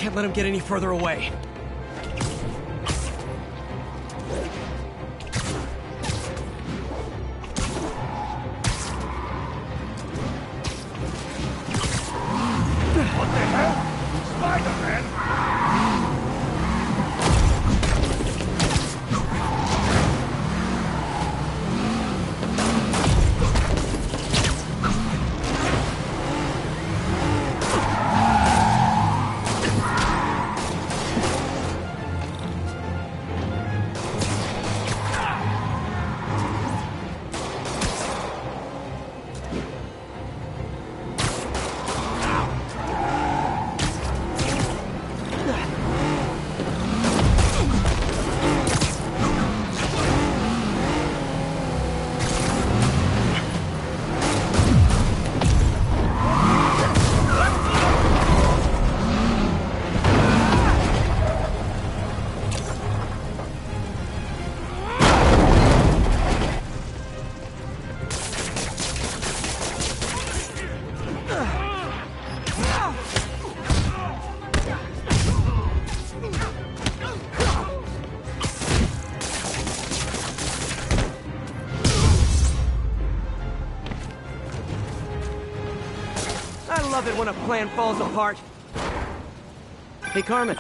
can't let him get any further away. What the hell? Spider-Man? I love it when a plan falls apart. Hey, Carmen.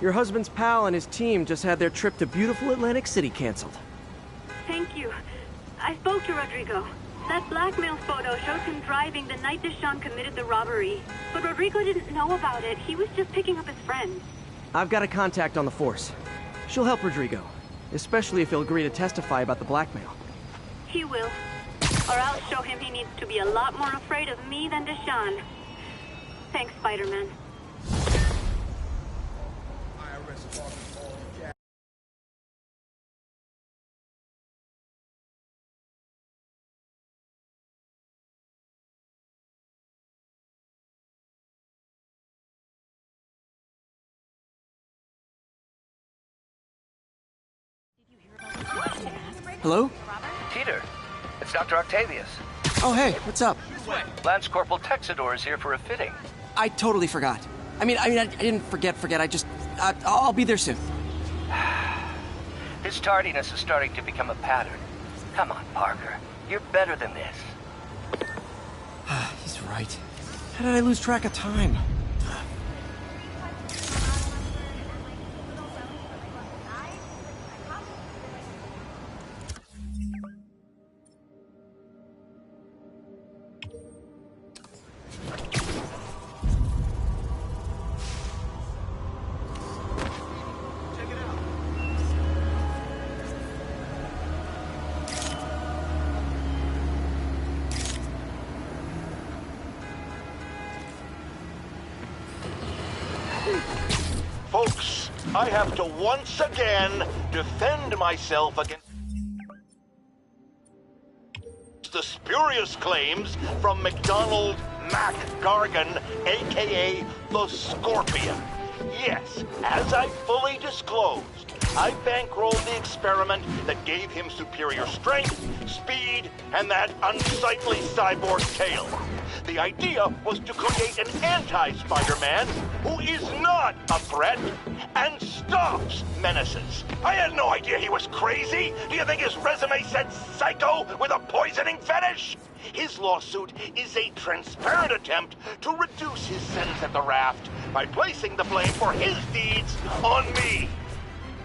Your husband's pal and his team just had their trip to beautiful Atlantic City canceled. Thank you. I spoke to Rodrigo. That blackmail photo shows him driving the night Deshawn committed the robbery. But Rodrigo didn't know about it. He was just picking up his friend. I've got a contact on the force. She'll help Rodrigo, especially if he'll agree to testify about the blackmail. He will. Or I'll show him he needs to be a lot more afraid of me than Deshawn. Thanks, Spider-Man. Hello? Peter, it's Dr. Octavius. Oh, hey, what's up? Lance Corporal Texador is here for a fitting. I totally forgot. I didn't forget. I'll be there soon. His tardiness is starting to become a pattern. Come on, Parker. You're better than this. He's right. How did I lose track of time? Folks, I have to once again defend myself against the spurious claims from McDonald Mac Gargan, a.k.a. the Scorpion. Yes, as I fully disclosed, I bankrolled the experiment that gave him superior strength, speed, and that unsightly cyborg tail. The idea was to create an anti-Spider-Man who is not a threat and stops menaces. I had no idea he was crazy. Do you think his resume said psycho with a poisoning fetish? His lawsuit is a transparent attempt to reduce his sentence at the raft by placing the blame for his deeds on me.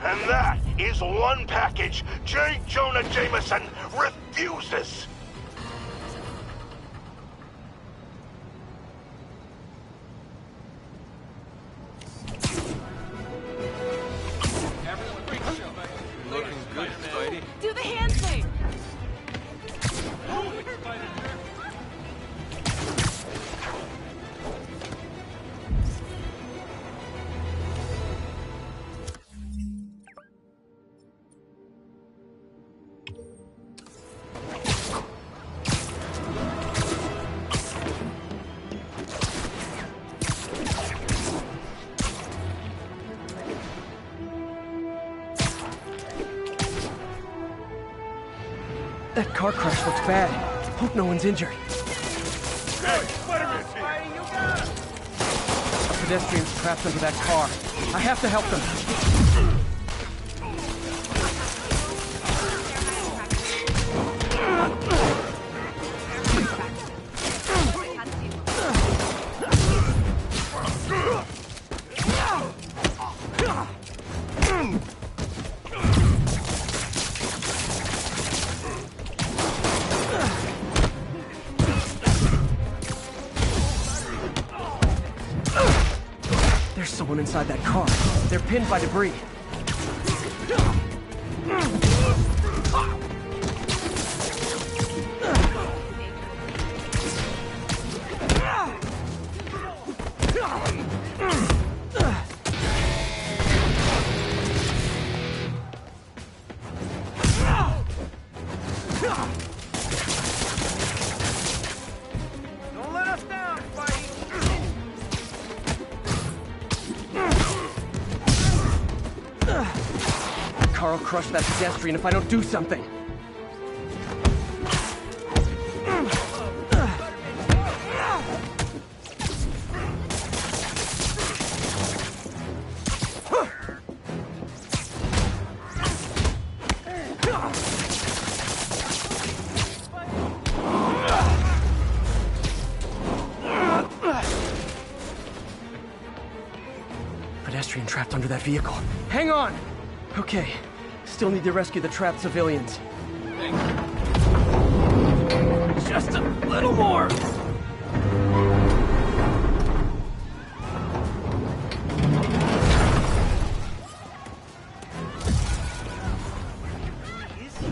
And that is one package J. Jonah Jameson refuses. Looking good, Spidey. Do the hand thing! That car crash looks bad. Hope no one's injured. Hey, Spider-Man! Spidey, you got it! pedestrians trapped under that car. I have to help them. There's someone inside that car. They're pinned by debris. Don't let us down, Spidey! Car will crush that pedestrian if I don't do something. Pedestrian trapped under that vehicle. Hang on! Okay, still need to rescue the trapped civilians. Just a little more!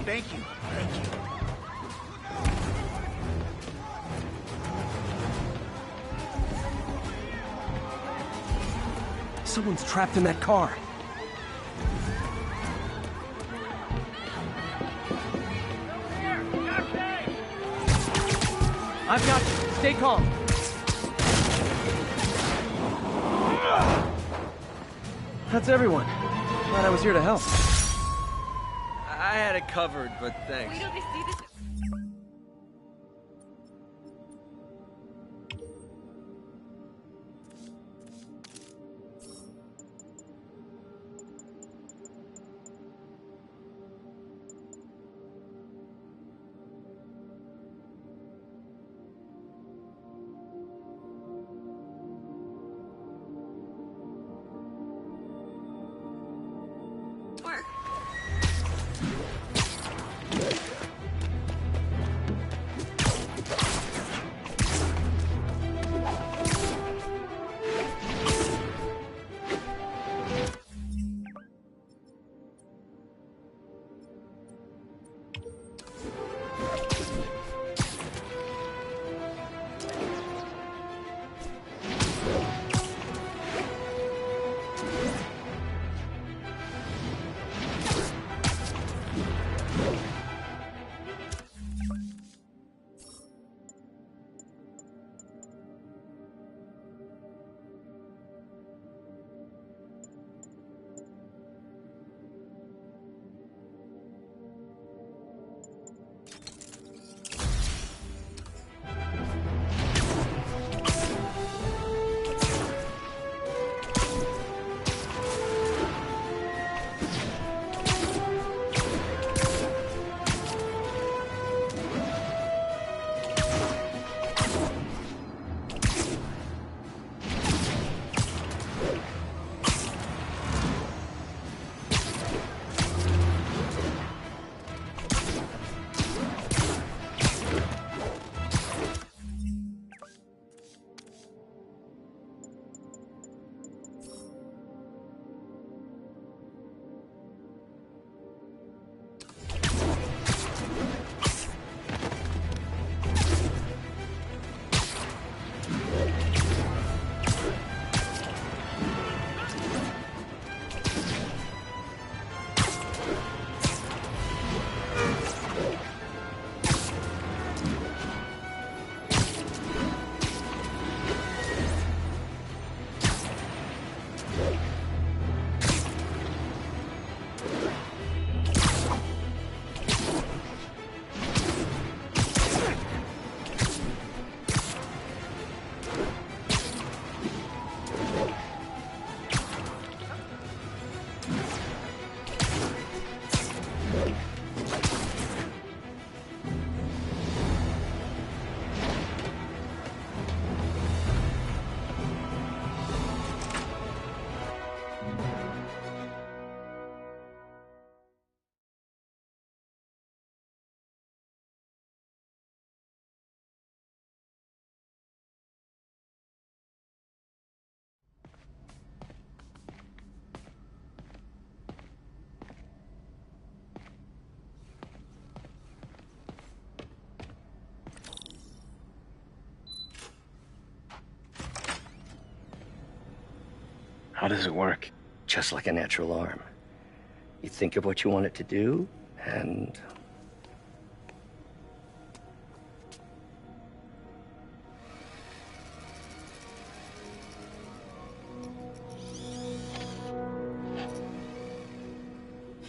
Thank you. Thank you. Someone's trapped in that car. I've got you. Stay calm. That's everyone. Glad I was here to help. I had it covered, but thanks. How does it work? Just like a natural arm. You think of what you want it to do, and...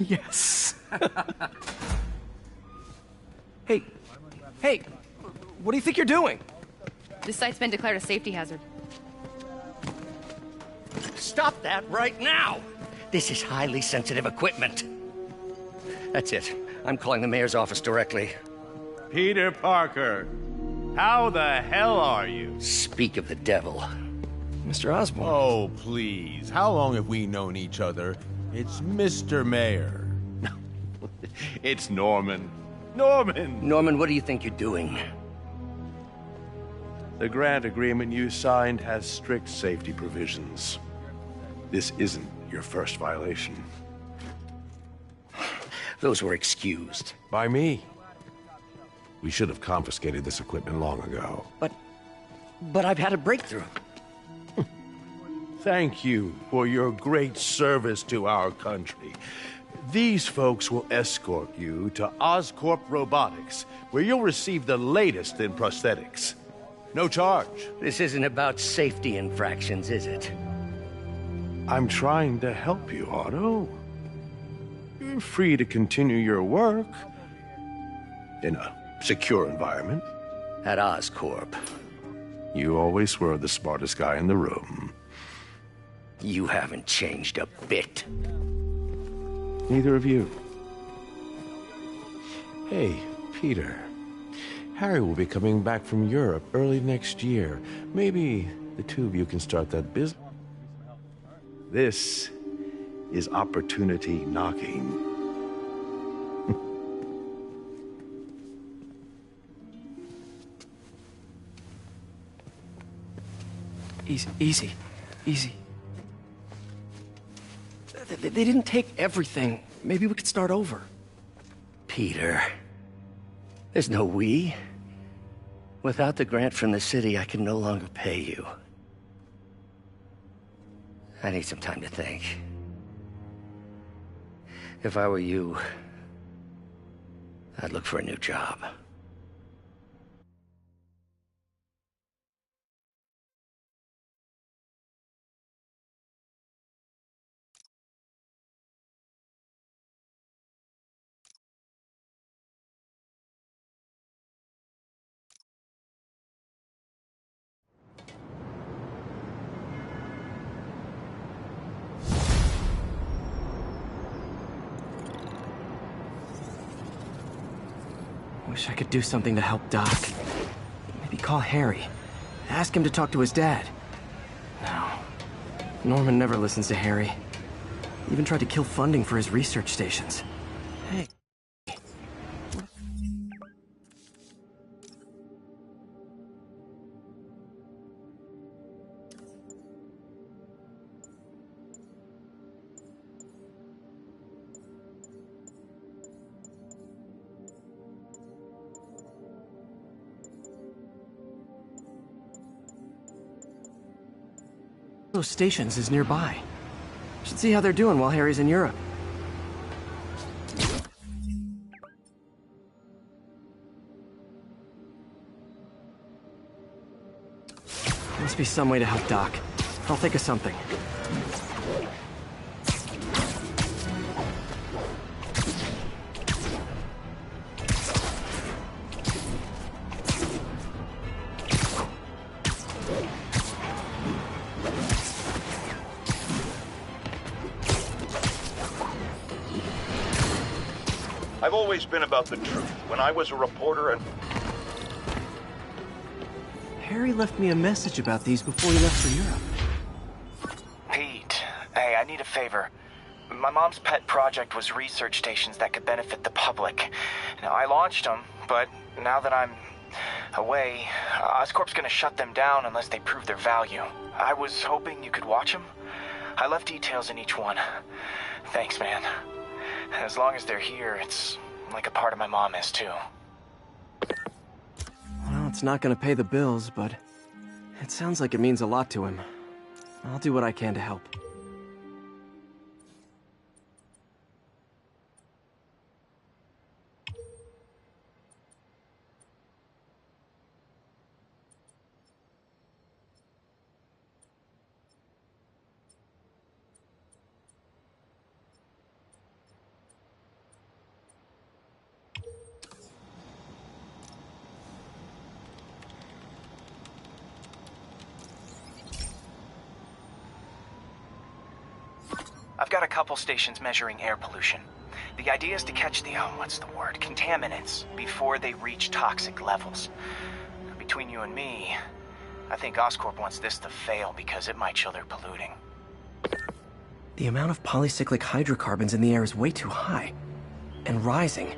Yes. Hey, hey, what do you think you're doing? This site's been declared a safety hazard. Stop that right now! This is highly sensitive equipment. That's it. I'm calling the mayor's office directly. Peter Parker, how the hell are you? Speak of the devil. Mr. Osborn. Oh, please. How long have we known each other? It's Mr. Mayor. It's Norman. Norman! Norman, what do you think you're doing? The grant agreement you signed has strict safety provisions. This isn't your first violation. Those were excused. By me. We should have confiscated this equipment long ago. But I've had a breakthrough. Thank you for your great service to our country. These folks will escort you to Oscorp Robotics, where you'll receive the latest in prosthetics. No charge. This isn't about safety infractions, is it? I'm trying to help you, Otto. You're free to continue your work in a secure environment. At Oscorp. You always were the smartest guy in the room. You haven't changed a bit. Neither of you. Hey, Peter. Harry will be coming back from Europe early next year. Maybe the two of you can start that business. This is opportunity knocking. Easy. They didn't take everything. Maybe we could start over. Peter, there's no we. Without the grant from the city, I can no longer pay you. I need some time to think. If I were you, I'd look for a new job. Wish I could do something to help Doc. Maybe call Harry. Ask him to talk to his dad. No. Norman never listens to Harry. Even tried to kill funding for his research stations. Hey. Those stations is nearby. Should see how they're doing while Harry's in Europe. Must be some way to help Doc. I'll think of something. I've always been about the truth. When I was a reporter and... Harry left me a message about these before he left for Europe. Pete, hey, I need a favor. My mom's pet project was research stations that could benefit the public. Now, I launched them, but now that I'm away, Oscorp's gonna shut them down unless they prove their value. I was hoping you could watch them. I left details in each one. Thanks, man. As long as they're here, it's like a part of my mom is, too. Well, it's not gonna pay the bills, but it sounds like it means a lot to him. I'll do what I can to help. I've got a couple stations measuring air pollution. The idea is to catch the, contaminants before they reach toxic levels. Between you and me, I think Oscorp wants this to fail because it might show they're polluting. The amount of polycyclic hydrocarbons in the air is way too high. And rising.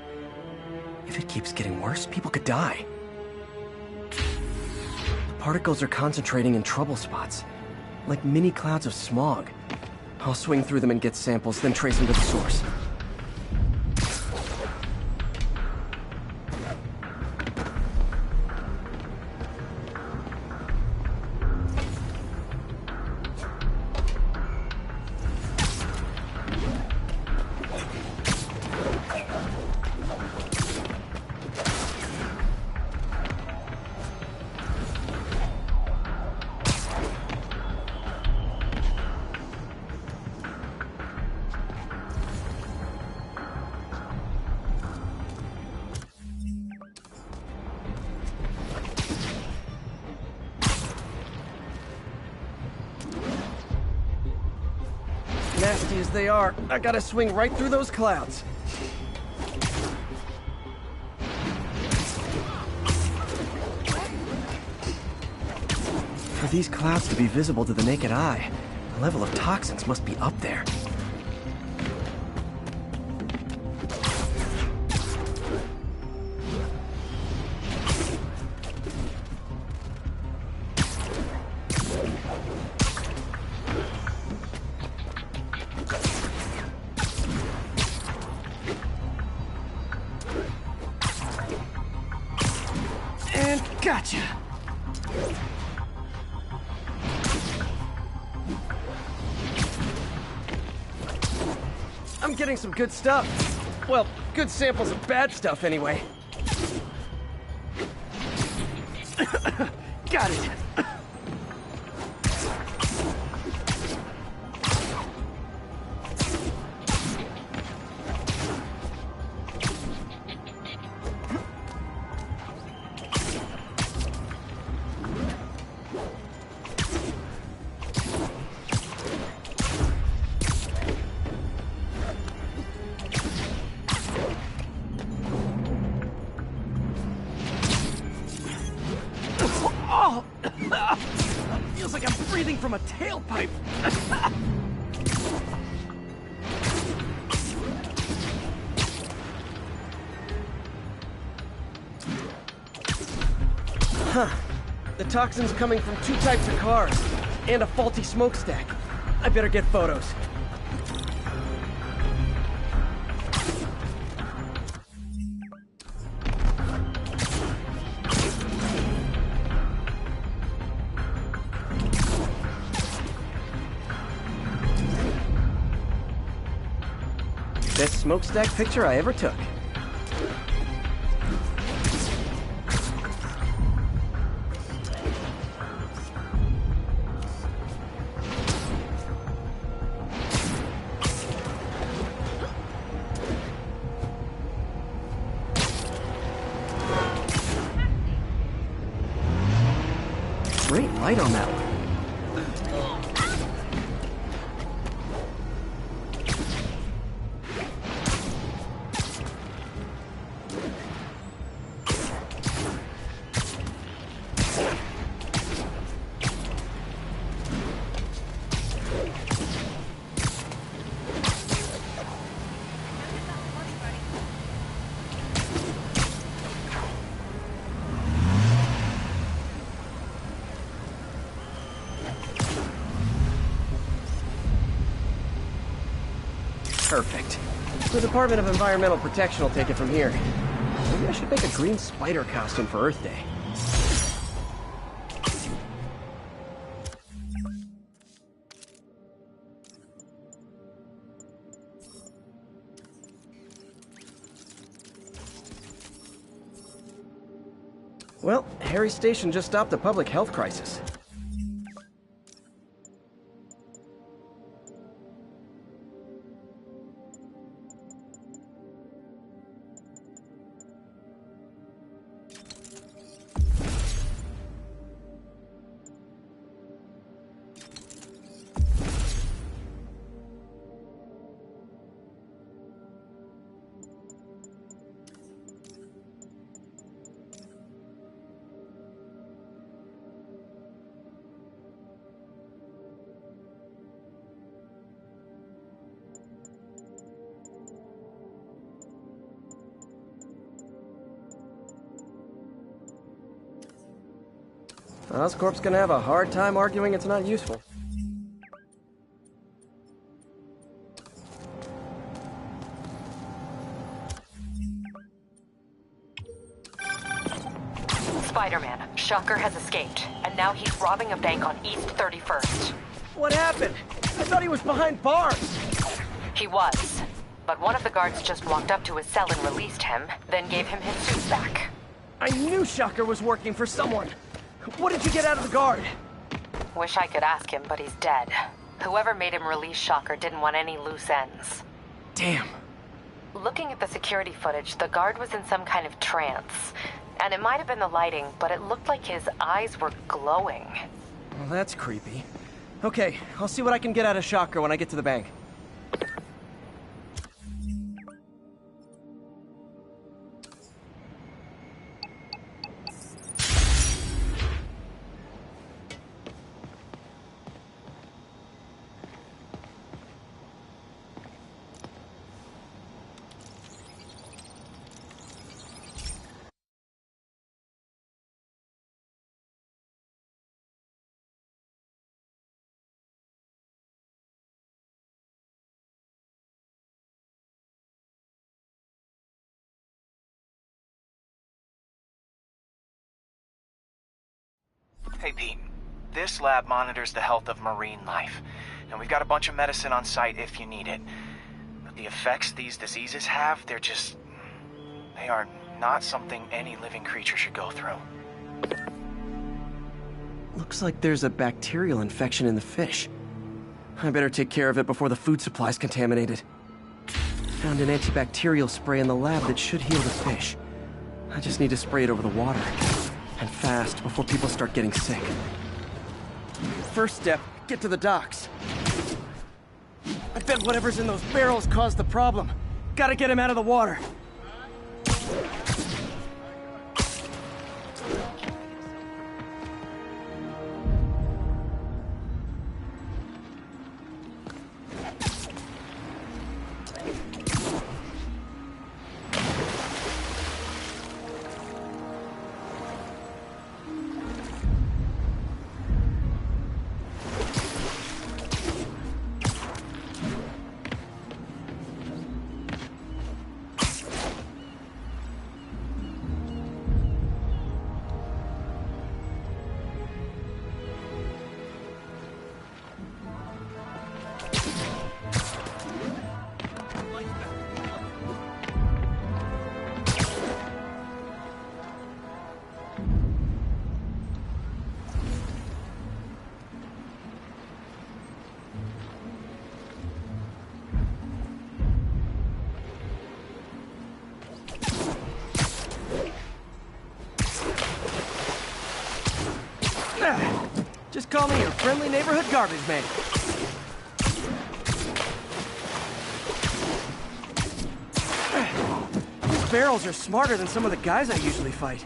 If it keeps getting worse, people could die. The particles are concentrating in trouble spots, like mini clouds of smog. I'll swing through them and get samples, then trace them to the source. Nasty as they are, I gotta swing right through those clouds. For these clouds to be visible to the naked eye, the level of toxins must be up there. And gotcha! I'm getting some good stuff. Well, good samples of bad stuff anyway. Got it! Oh! Feels like I'm breathing from a tailpipe. Huh. The toxin's coming from 2 types of cars and a faulty smokestack. I better get photos. Best smokestack picture I ever took. Great light on that one. Perfect. The Department of Environmental Protection will take it from here. Maybe I should make a green spider costume for Earth Day. Well, Harry's station just stopped a public health crisis. Oscorp's gonna have a hard time arguing it's not useful. Spider-Man, Shocker has escaped, and now he's robbing a bank on East 31st. What happened? I thought he was behind bars! He was, but one of the guards just walked up to his cell and released him, then gave him his suit back. I knew Shocker was working for someone! What did you get out of the guard? Wish I could ask him, but he's dead. Whoever made him release Shocker didn't want any loose ends. Damn. Looking at the security footage, the guard was in some kind of trance. And it might have been the lighting, but it looked like his eyes were glowing. Well, that's creepy. Okay, I'll see what I can get out of Shocker when I get to the bank. Hey, Pete. This lab monitors the health of marine life, and we've got a bunch of medicine on site if you need it. But the effects these diseases have, they are not something any living creature should go through. Looks like there's a bacterial infection in the fish. I better take care of it before the food supply's contaminated. Found an antibacterial spray in the lab that should heal the fish. I just need to spray it over the water. And fast, before people start getting sick. First step, get to the docks. I bet whatever's in those barrels caused the problem. Gotta get him out of the water. Just call me your friendly neighborhood garbage man. These barrels are smarter than some of the guys I usually fight.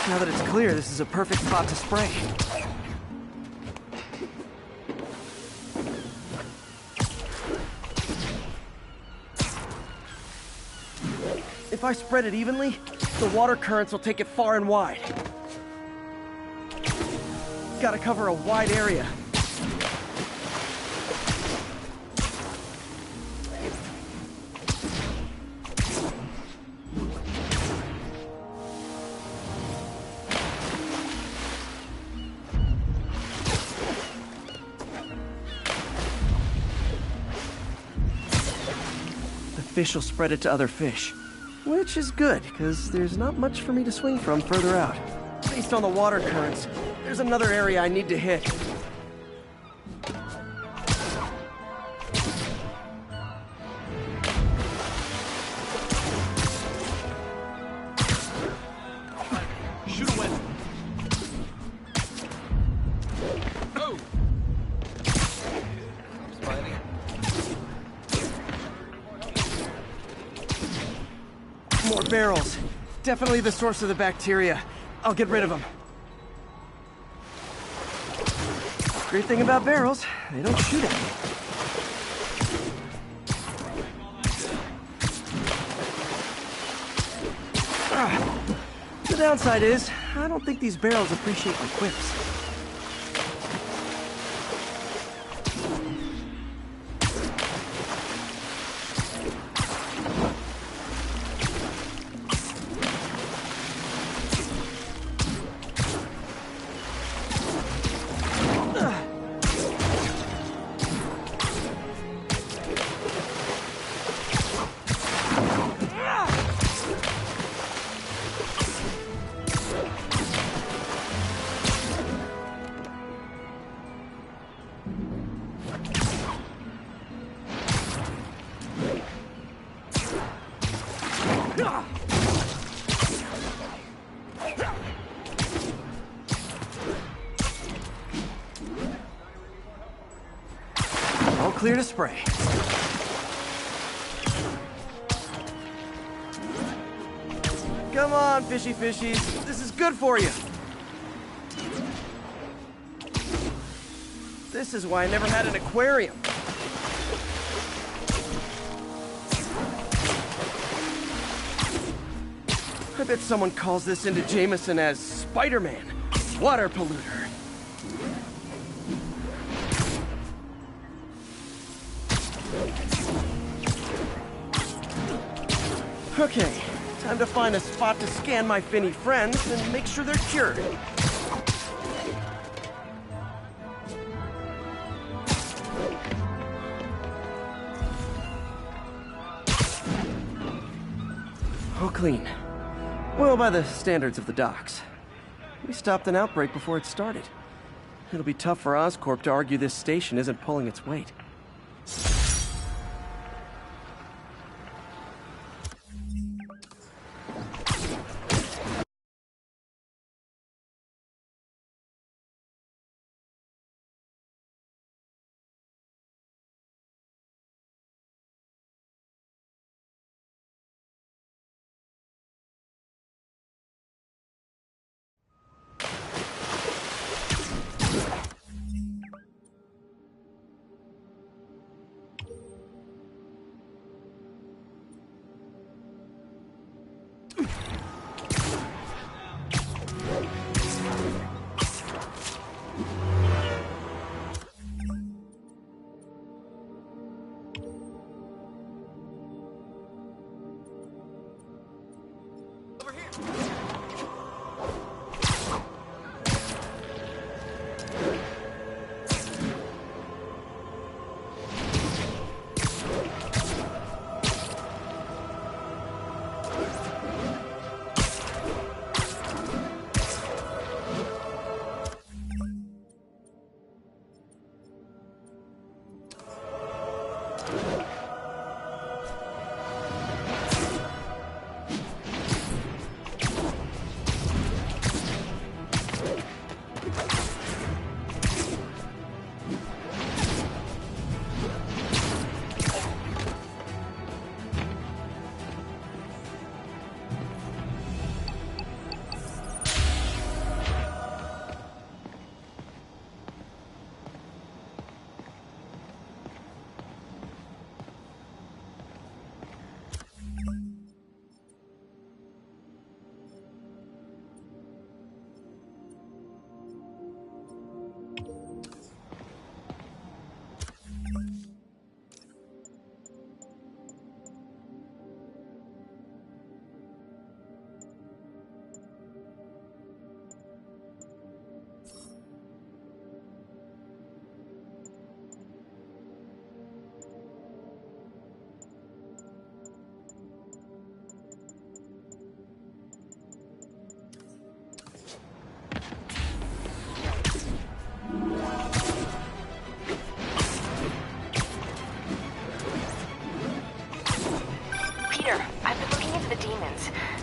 Now that it's clear, this is a perfect spot to spray. If I spread it evenly, the water currents will take it far and wide. Gotta cover a wide area. Fish will spread it to other fish. Which is good, because there's not much for me to swing from further out. Based on the water currents, there's another area I need to hit. More barrels. Definitely the source of the bacteria. I'll get rid of them. Great thing about barrels, they don't shoot at you. The downside is, I don't think these barrels appreciate my quips. All clear to spray. Come on, fishy fishies. This is good for you. This is why I never had an aquarium. I bet someone calls this into Jameson as Spider-Man, water polluter. Okay, time to find a spot to scan my finny friends and make sure they're cured. All clean. Well, by the standards of the docks. We stopped an outbreak before it started. It'll be tough for Oscorp to argue this station isn't pulling its weight.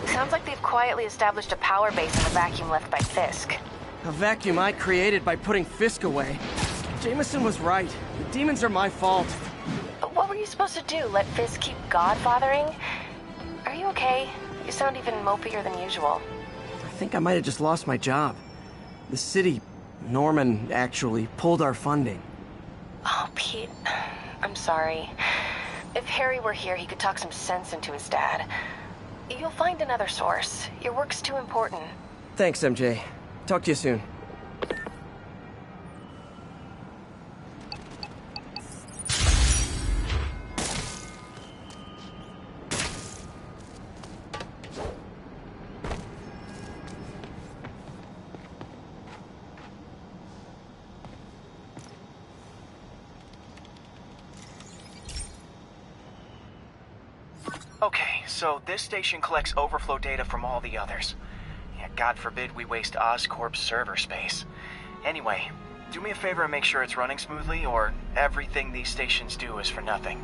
Sounds like they've quietly established a power base in the vacuum left by Fisk. A vacuum I created by putting Fisk away. Jameson was right. The demons are my fault. But what were you supposed to do? Let Fisk keep godfathering? Are you okay? You sound even mopier than usual. I think I might have just lost my job. The city, Norman, actually pulled our funding. Oh, Pete, I'm sorry. If Harry were here, he could talk some sense into his dad. You'll find another source. Your work's too important. Thanks, MJ. Talk to you soon. Okay, so this station collects overflow data from all the others. Yeah, God forbid we waste Oscorp's server space. Anyway, do me a favor and make sure it's running smoothly, or everything these stations do is for nothing.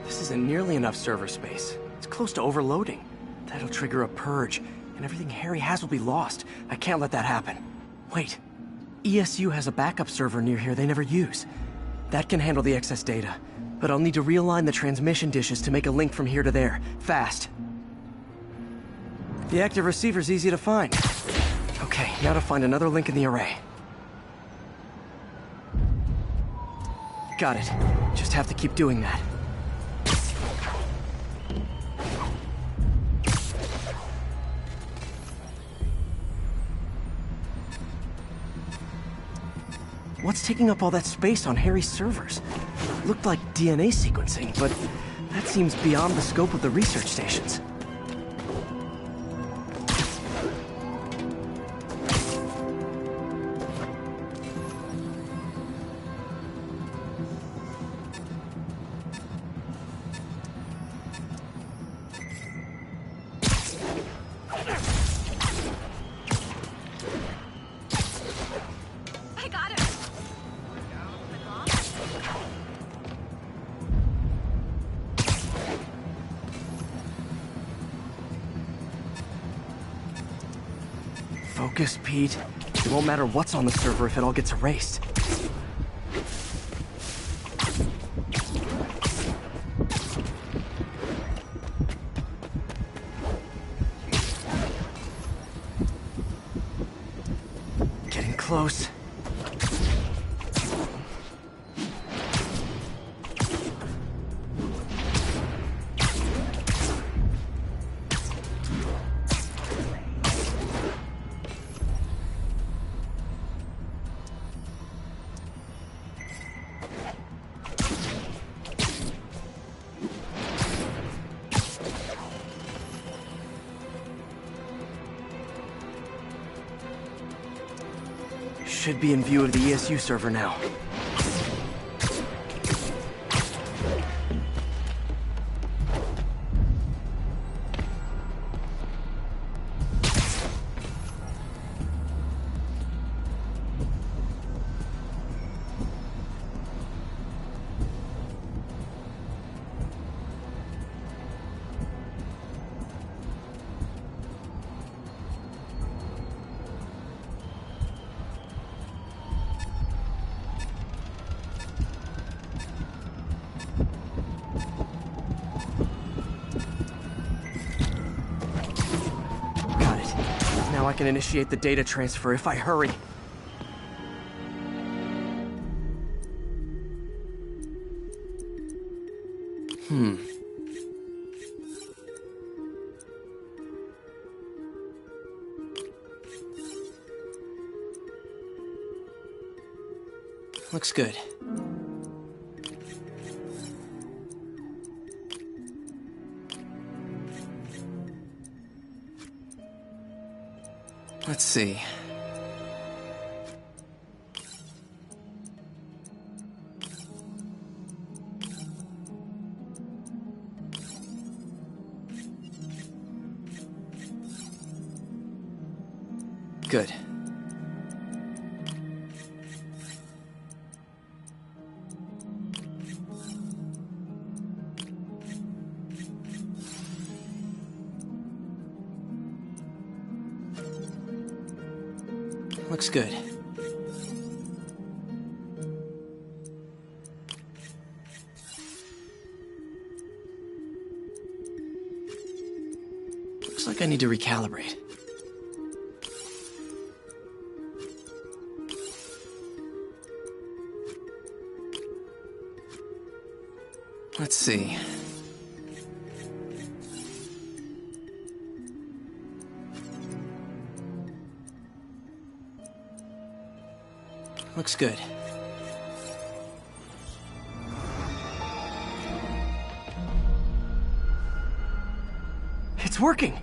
This isn't nearly enough server space. It's close to overloading. That'll trigger a purge, and everything Harry has will be lost. I can't let that happen. Wait. ESU has a backup server near here they never use. That can handle the excess data. But I'll need to realign the transmission dishes to make a link from here to there, fast. The active receiver's easy to find. Okay, now to find another link in the array. Got it. Just have to keep doing that. What's taking up all that space on Harry's servers? Looked like DNA sequencing, but that seems beyond the scope of the research stations. I got it. Focus, Pete. It won't matter what's on the server if it all gets erased. Getting close. Should be in view of the ESU server now. Now I can initiate the data transfer if I hurry. Looks good. Let's see. Good. Looks good. Looks like I need to recalibrate. Let's see. Looks good. It's working!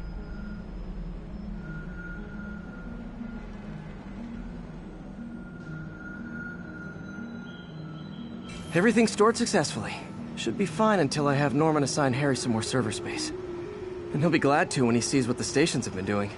Everything's stored successfully. Should be fine until I have Norman assign Harry some more server space. And he'll be glad to when he sees what the stations have been doing.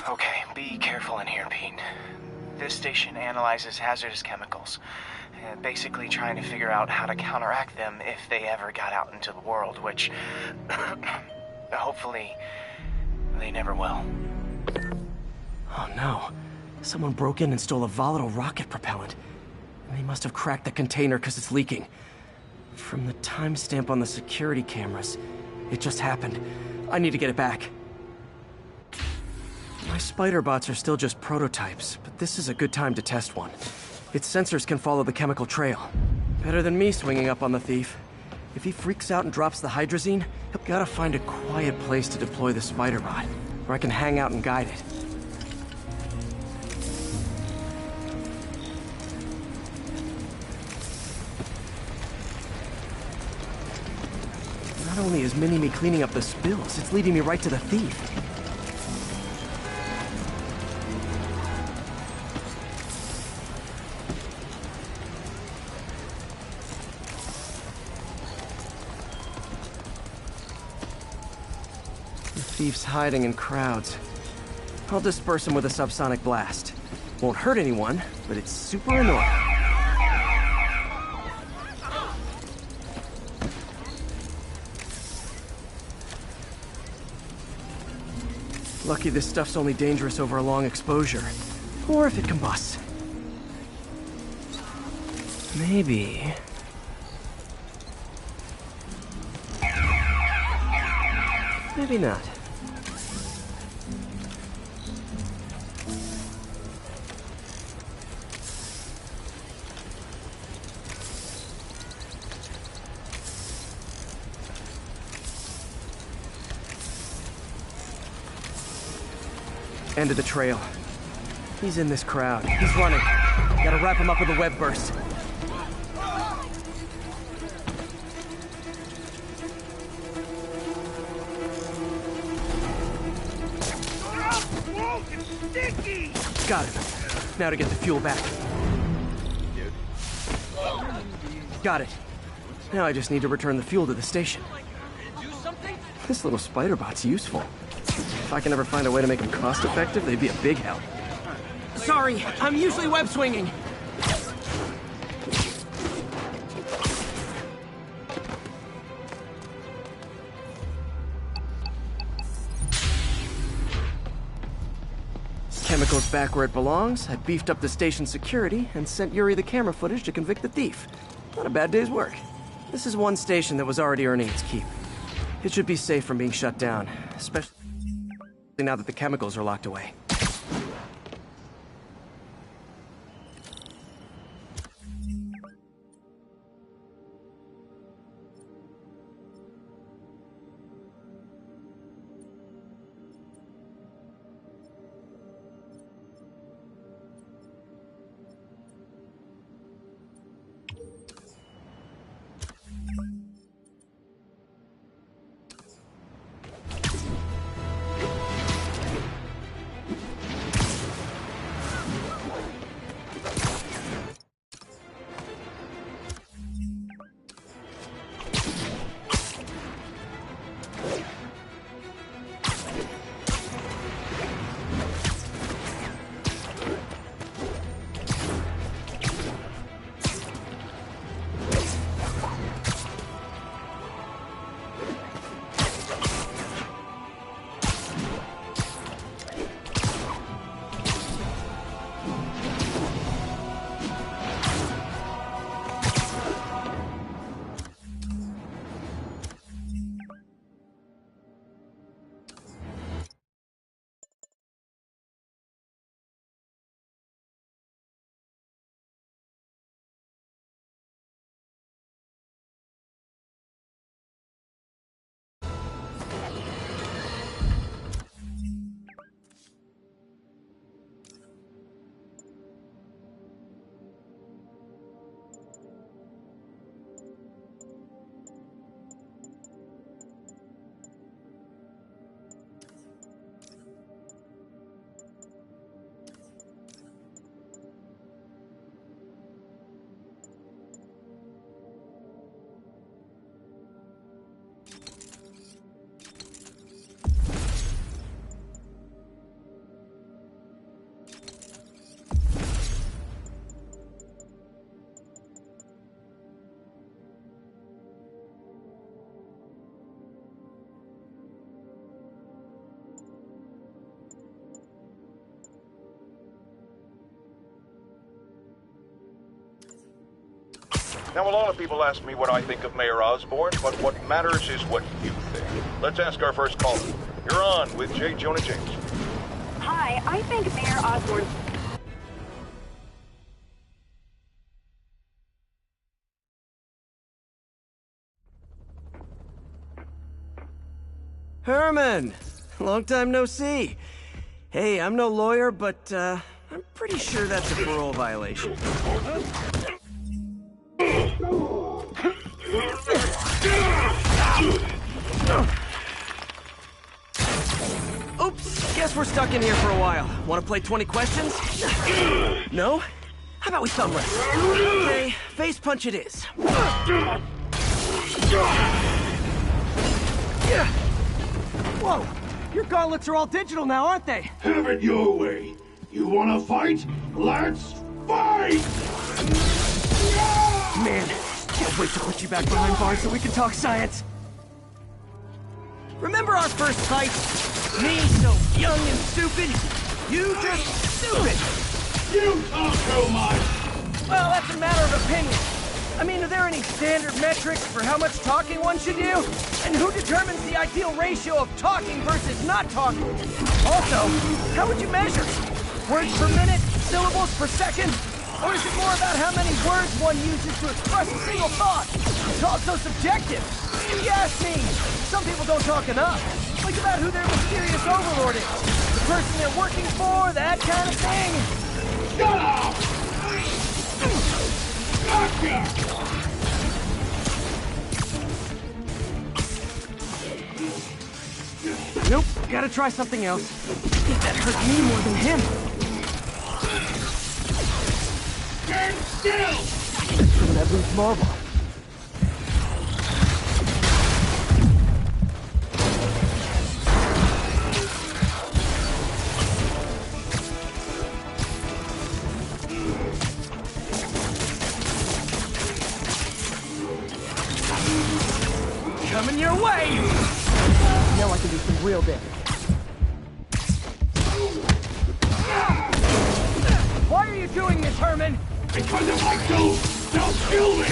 Okay, be careful in here, Pete. This station analyzes hazardous chemicals, basically trying to figure out how to counteract them if they ever got out into the world, which hopefully they never will. Oh no. Someone broke in and stole a volatile rocket propellant. And they must have cracked the container because it's leaking. From the timestamp on the security cameras, it just happened. I need to get it back. My spider bots are still just prototypes, but this is a good time to test one. Its sensors can follow the chemical trail. Better than me swinging up on the thief. If he freaks out and drops the hydrazine, he'll gotta find a quiet place to deploy the spider bot, where I can hang out and guide it. Not only is Mini-Me cleaning up the spills, it's leading me right to the thief. The thief's hiding in crowds. I'll disperse him with a subsonic blast. Won't hurt anyone, but it's super annoying. Lucky this stuff's only dangerous over a long exposure. Or if it combusts. Maybe... maybe not. End of the trail. He's in this crowd. He's running. Gotta wrap him up with a web burst. Got it. Now to get the fuel back. Got it. Now I just need to return the fuel to the station. This little spider bot's useful. If I can ever find a way to make them cost-effective, they'd be a big help. Sorry, I'm usually web-swinging. Chemicals back where it belongs. I beefed up the station's security and sent Yuri the camera footage to convict the thief. Not a bad day's work. This is one station that was already earning its keep. It should be safe from being shut down, especially now that the chemicals are locked away. Now, a lot of people ask me what I think of Mayor Osborn, but what matters is what you think. Let's ask our first caller. You're on with J. Jonah James. Hi, I think Mayor Osborn... Herman! Long time no see. Hey, I'm no lawyer, but, I'm pretty sure that's a parole violation. Oops, guess we're stuck in here for a while. Want to play 20 questions? No? How about we thumb wrestle? Okay, face punch it is. Whoa! Your gauntlets are all digital now, aren't they? Have it your way. You wanna fight? Let's fight! Man, can't wait to put you back behind bars so we can talk science. Remember our first fight? Me, so young and stupid. You just stupid. You talk too much! Well, that's a matter of opinion. I mean, are there any standard metrics for how much talking one should do? And who determines the ideal ratio of talking versus not talking? Also, how would you measure? Words per minute? Syllables per second? Or is it more about how many words one uses to express a single thought? It's all so subjective. If you ask me, some people don't talk enough. Think about who their mysterious overlord is. The person they're working for, that kind of thing. Shut up! Gotcha! Nope, gotta try something else. I think that hurt me more than him. Stand still! That loose marble. Coming your way! Now I can do some real damage. Why are you doing this, Herman? Because if I don't, they'll kill me!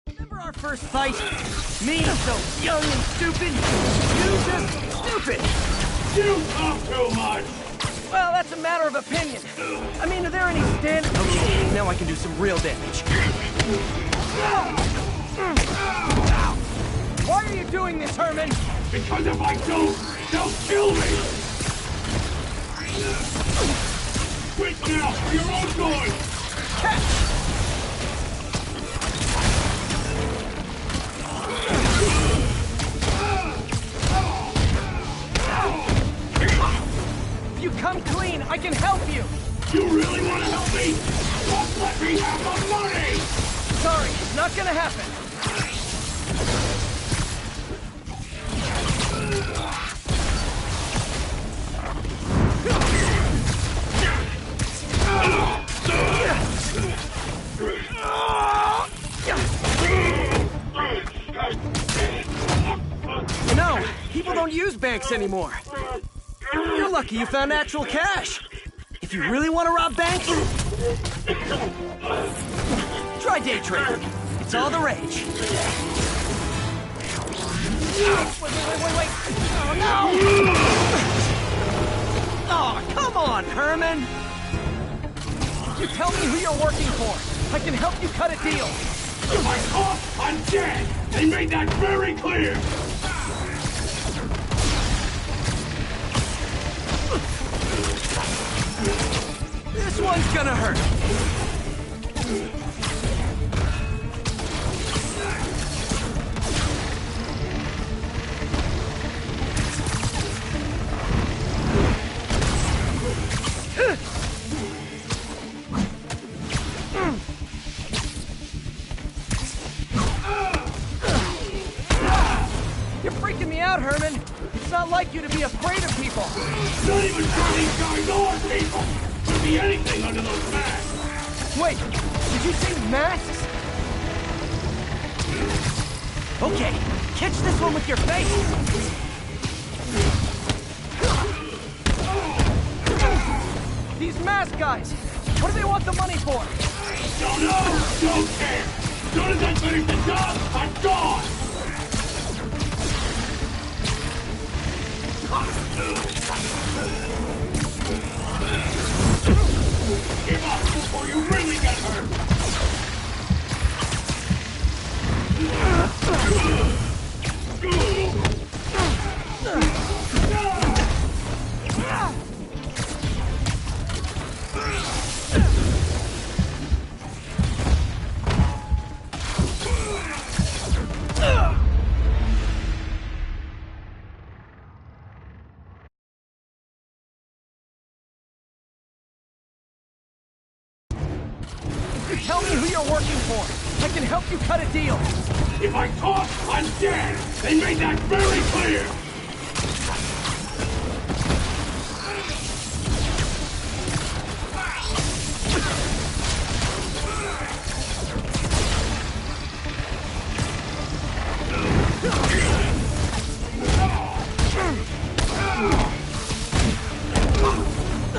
Remember our first fight? Me, so young and stupid. You just stupid. You talk too much! Well, that's a matter of opinion. I mean, are there any standard... Okay, now I can do some real damage. Why are you doing this, Herman? Because if I don't, they'll kill me! Quit now, for your own good! Catch! If you come clean, I can help you! You really want to help me? Just let me have the money! Sorry, not gonna happen. No, people don't use banks anymore. You're lucky you found actual cash. If you really want to rob banks, try day trading. It's all the rage. Wait. Oh, no! Oh, come on, Herman! You tell me who you're working for. I can help you cut a deal. If I talk, I'm dead! They made that very clear! This one's gonna hurt. You're freaking me out, Herman. It's not like you to be afraid of people. Not even sure these guys are people! Could be anything under those masks! Wait, did you say masks? Okay, catch this one with your face! These mask guys! What do they want the money for? Don't know! Don't care! As soon as I finish the job, I'm gone! Give up before you really get hurt! Tell me who you're working for. I can help you cut a deal. If I talk, I'm dead! They made that very clear!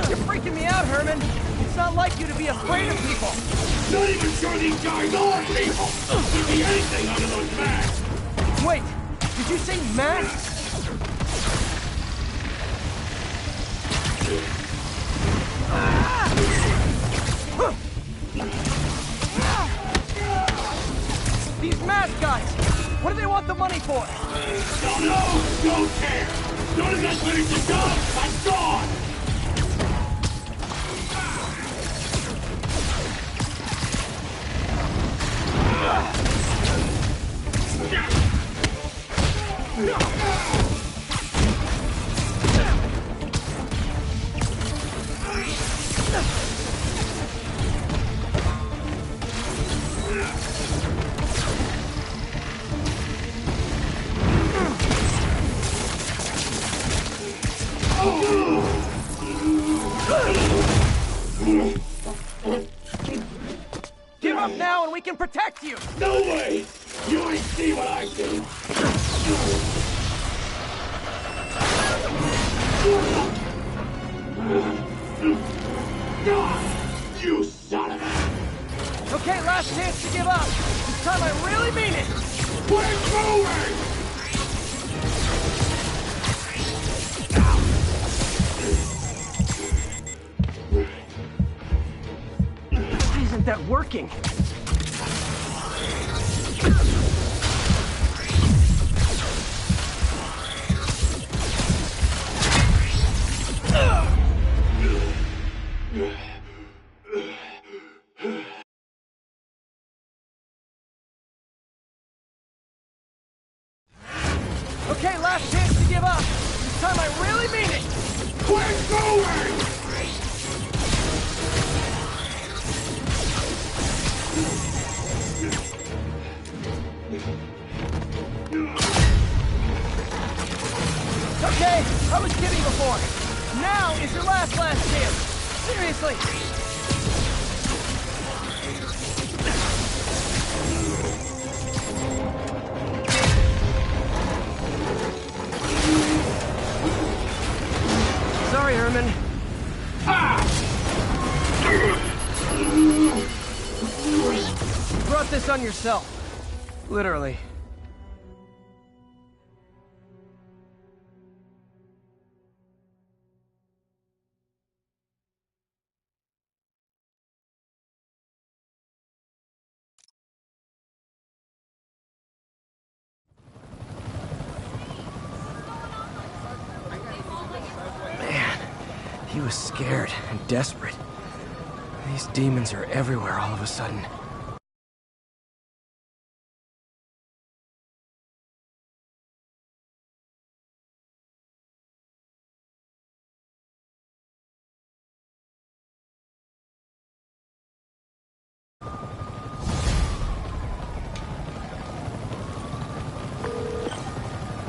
You're freaking me out, Herman. It's not like you to be afraid of people. Not even sure these guys are people! Could be anything under those masks! Wait, did you say masks? These mask guys! What do they want the money for? Don't know! Don't care! As soon as I finish the job, I'm gone! Give up now and we can protect you! No way! You ain't see what I do! You son of a... Okay, last chance to give up. This time I really mean it. We're moving! Why isn't that working? Okay, last chance to give up. This time I really mean it. We're going! Okay, I was kidding before. Now is your last chance. Seriously. Sorry, Herman. You brought this on yourself. Literally. He was scared and desperate. These demons are everywhere all of a sudden.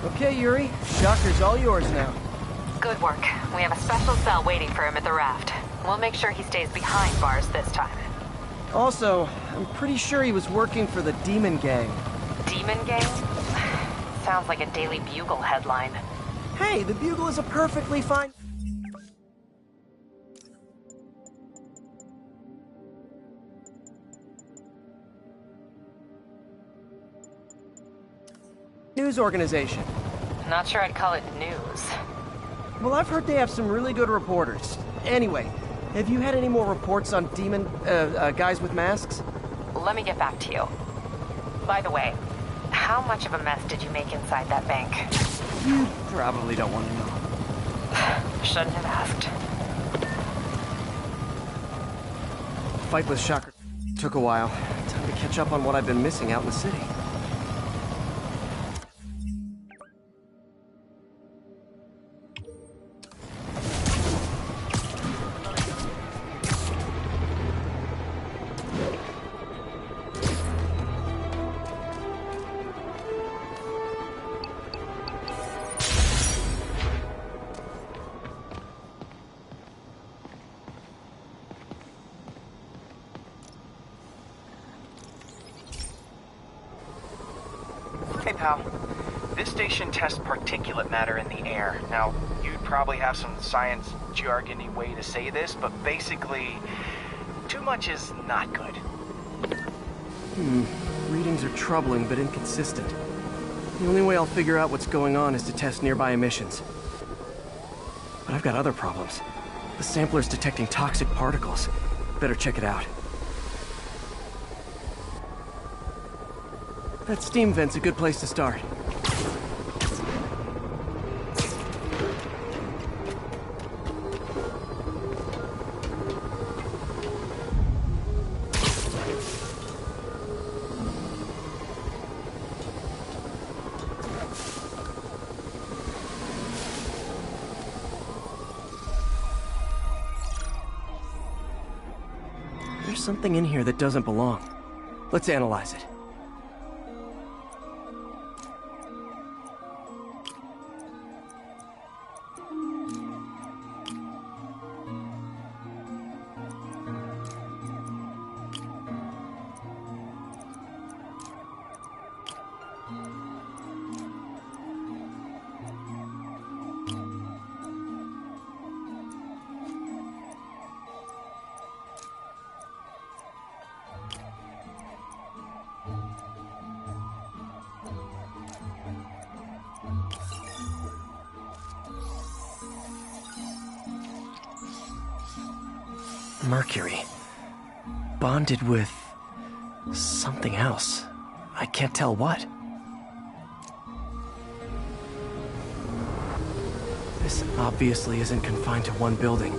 Okay, Yuri. Shocker's all yours now. Good work. We have a special cell waiting for him at the raft. We'll make sure he stays behind bars this time. Also, I'm pretty sure he was working for the Demon Gang. Demon Gang? Sounds like a Daily Bugle headline. Hey, the Bugle is a perfectly fine... news organization. Not sure I'd call it news. Well, I've heard they have some really good reporters. Anyway, have you had any more reports on demon, guys with masks? Let me get back to you. By the way, how much of a mess did you make inside that bank? You probably don't want to know. Shouldn't have asked. Fight with Shocker took a while. Time to catch up on what I've been missing out in the city. Hey, pal. This station tests particulate matter in the air. Now, you'd probably have some science jargony way to say this, but basically, too much is not good. Readings are troubling but inconsistent. The only way I'll figure out what's going on is to test nearby emissions. But I've got other problems. The sampler's detecting toxic particles. Better check it out. That steam vent's a good place to start. There's something in here that doesn't belong. Let's analyze it. Mercury. Bonded with... something else. I can't tell what. This obviously isn't confined to one building.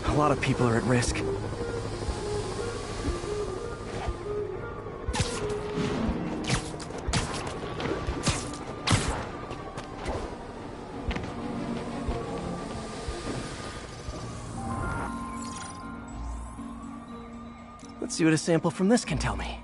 A lot of people are at risk. Let's see what a sample from this can tell me.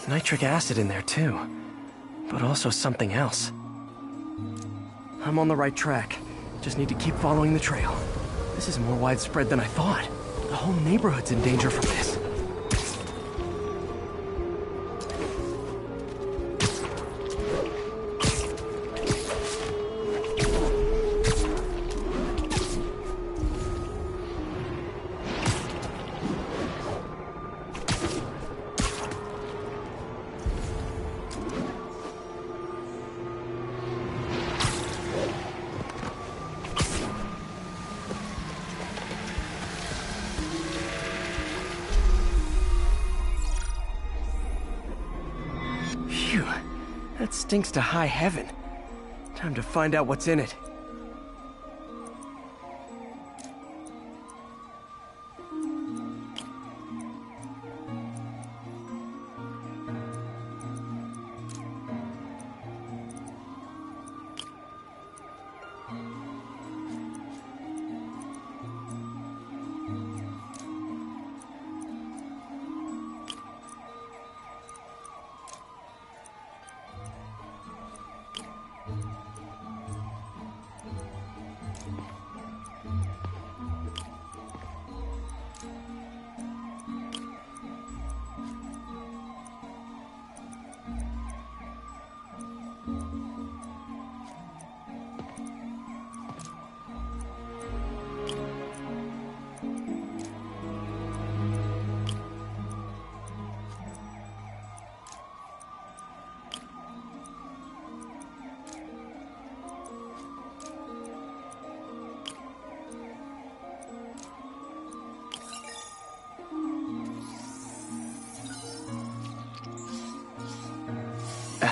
Nitric acid in there too, but also something else. I'm on the right track. Just need to keep following the trail. This is more widespread than I thought. The whole neighborhood's in danger from this. Phew, that stinks to high heaven. Time to find out what's in it.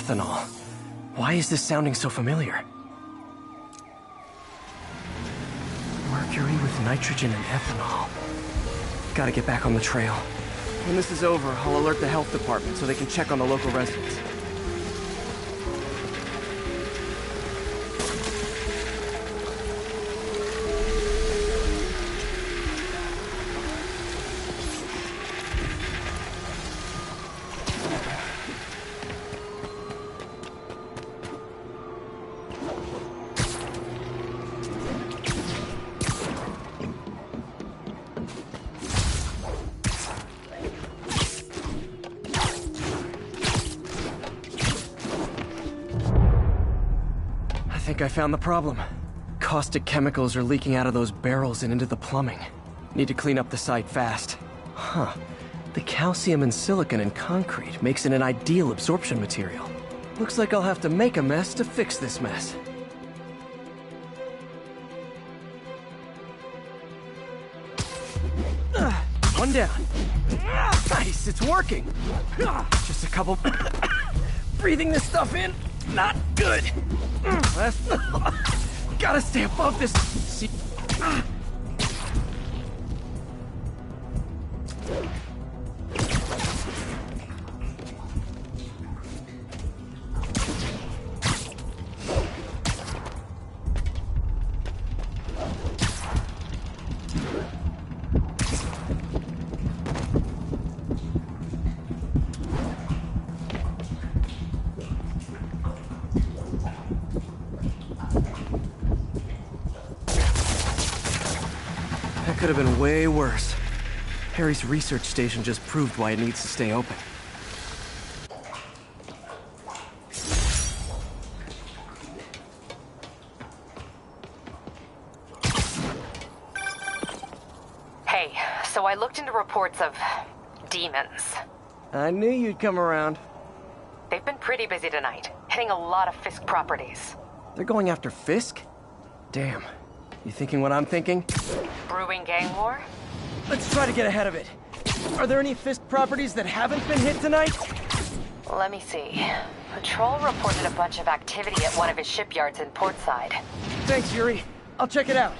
Ethanol. Why is this sounding so familiar? Mercury with nitrogen and ethanol. Gotta get back on the trail. When this is over, I'll alert the health department so they can check on the local residents. I think I found the problem. Caustic chemicals are leaking out of those barrels and into the plumbing. Need to clean up the site fast. Huh. The calcium and silicon in concrete makes it an ideal absorption material. Looks like I'll have to make a mess to fix this mess. One down. Nice, it's working. Just a couple... Breathing this stuff in, not good. Gotta stay above this. See... That could have been way worse. Harry's research station just proved why it needs to stay open. Hey, so I looked into reports of demons. I knew you'd come around. They've been pretty busy tonight, hitting a lot of Fisk properties. They're going after Fisk? Damn. You thinking what I'm thinking? Brewing gang war? Let's try to get ahead of it. Are there any Fisk properties that haven't been hit tonight? Let me see. Patrol reported a bunch of activity at one of his shipyards in Portside. Thanks, Yuri. I'll check it out.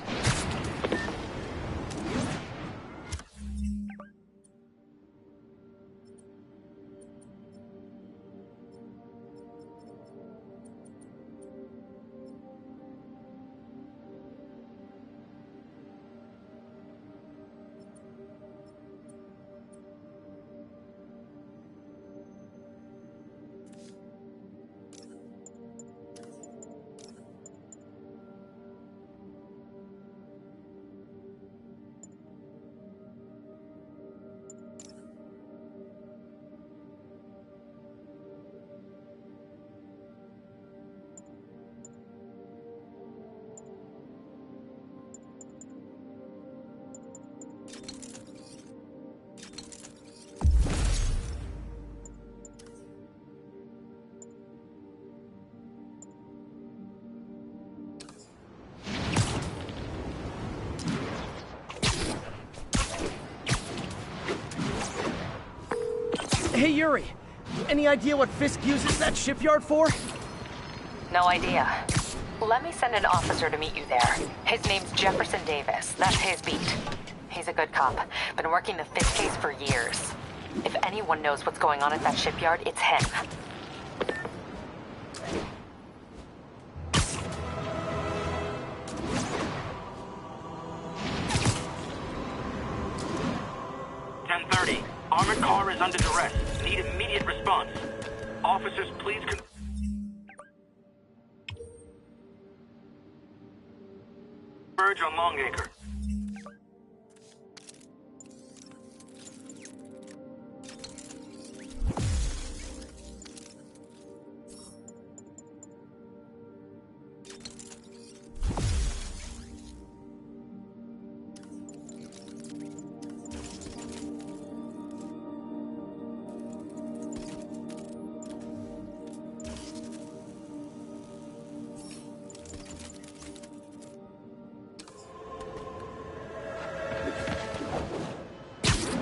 Hey, Yuri. Any idea what Fisk uses that shipyard for? No idea. Let me send an officer to meet you there. His name's Jefferson Davis. That's his beat. He's a good cop. Been working the Fisk case for years. If anyone knows what's going on at that shipyard, it's him. Armored car is under duress. Need immediate response. Officers, please converge on Longacre.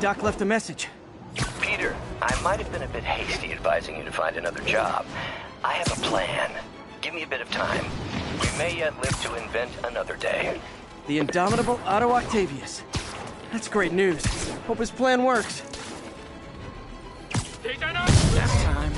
Doc left a message. Peter, I might have been a bit hasty advising you to find another job. I have a plan. Give me a bit of time. We may yet live to invent another day. The indomitable Otto Octavius. That's great news. Hope his plan works. Nap time.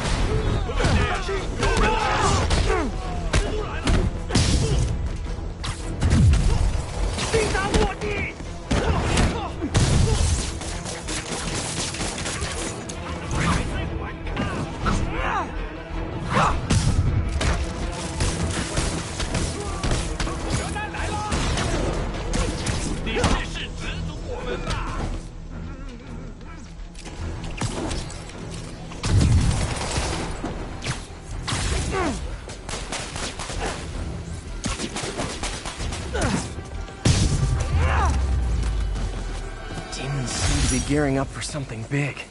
Demons seem to be gearing up for something big.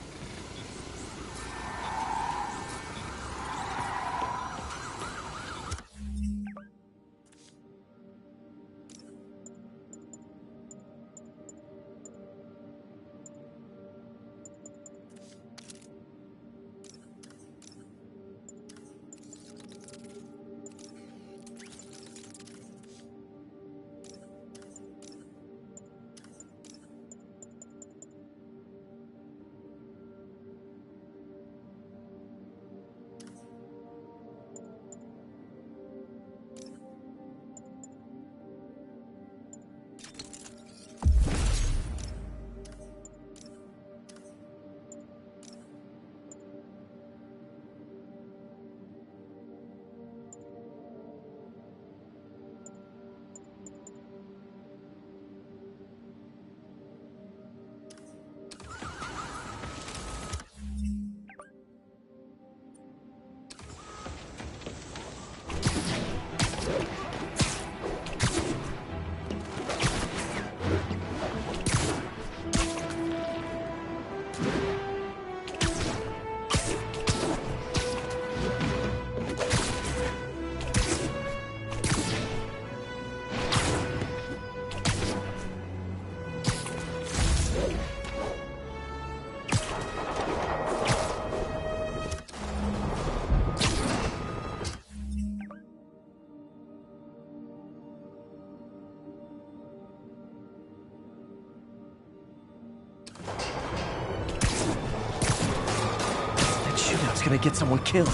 It's gonna get someone killed.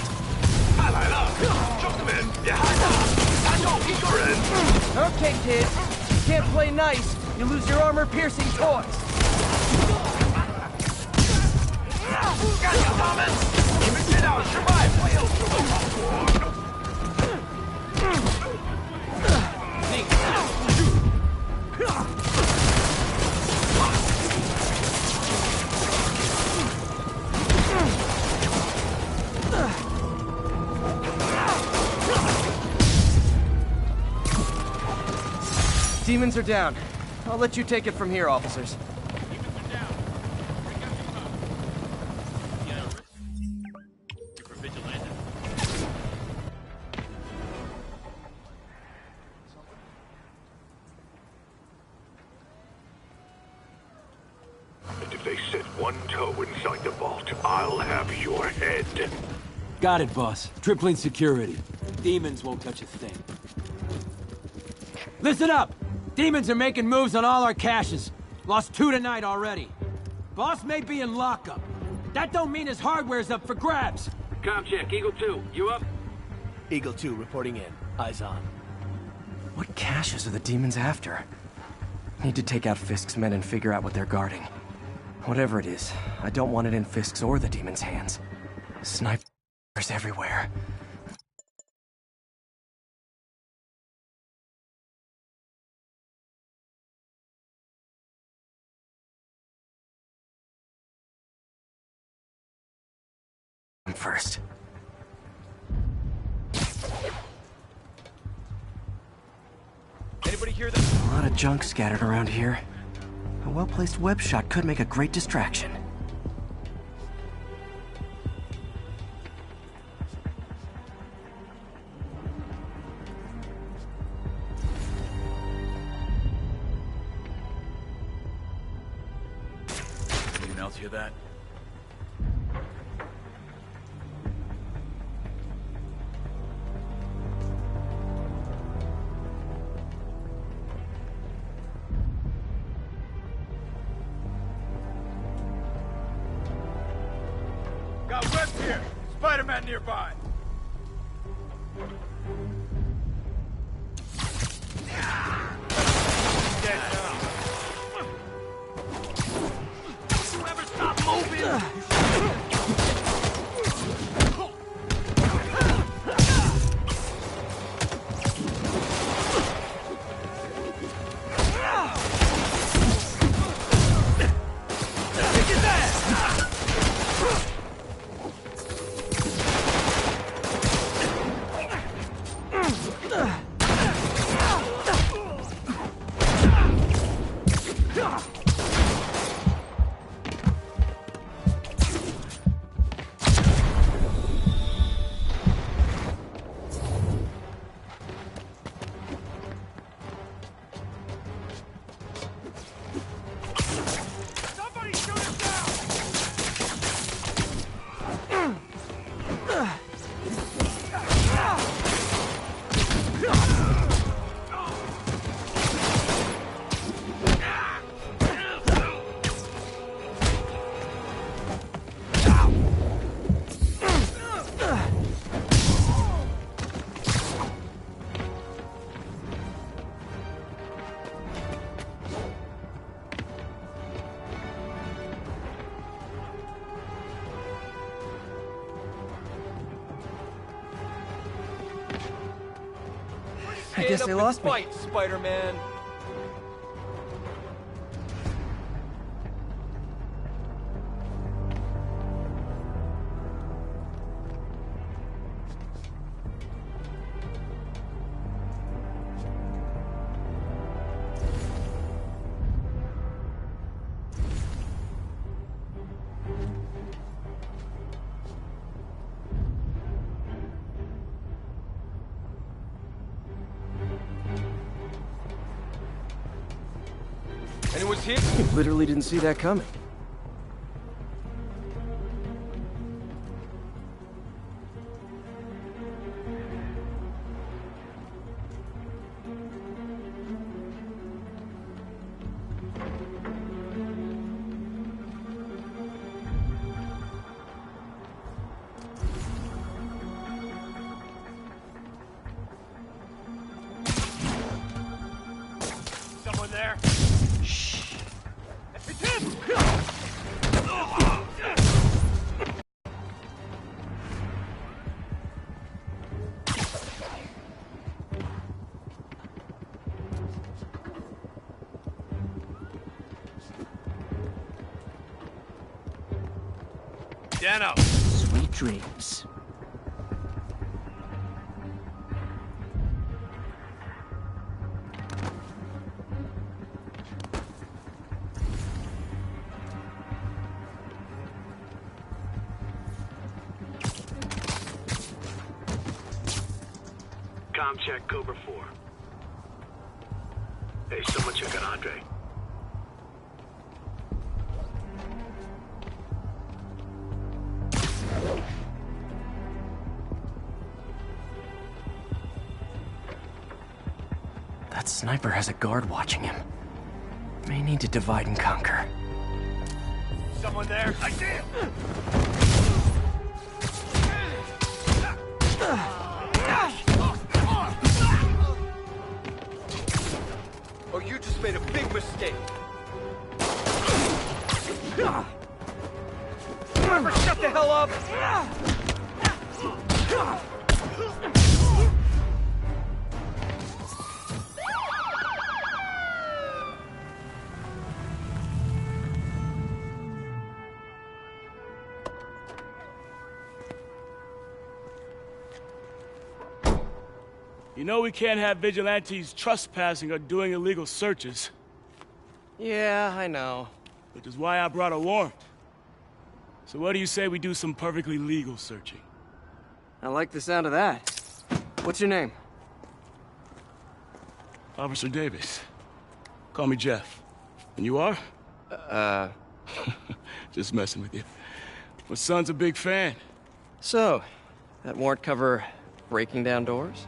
Okay, kid. You can't play nice. You lose your armor-piercing toys. Demons are down. I'll let you take it from here, officers. And if they set one toe inside the vault, I'll have your head. Got it, boss. Tripling security. Demons won't touch a thing. Listen up! Demons are making moves on all our caches. Lost 2 tonight already. Boss may be in lockup. That don't mean his hardware's up for grabs. Com check, Eagle 2. You up? Eagle 2 reporting in. Eyes on. What caches are the demons after? Need to take out Fisk's men and figure out what they're guarding. Whatever it is, I don't want it in Fisk's or the demons' hands. Snipers everywhere. First. Anybody hear that? A lot of junk scattered around here. A well-placed web shot could make a great distraction. Anyone else hear that? Got webs here. Spider-Man nearby. Dead now. Whoever stop moving! I guess they lost me. Fight, Spider-Man. Anyone's here? Literally didn't see that coming. Someone there? Dano. Sweet dreams. Com check Cobra 4. Hey, someone check on Andre. That sniper has a guard watching him. May need to divide and conquer. Someone there? I see him! Oh, you just made a big mistake. Whoever, shut the hell up! You know we can't have vigilantes trespassing or doing illegal searches. Yeah, I know. Which is why I brought a warrant. So what do you say we do some perfectly legal searching? I like the sound of that. What's your name? Officer Davis. Call me Jeff. And you are? Just messing with you. My son's a big fan. So, that warrant cover breaking down doors?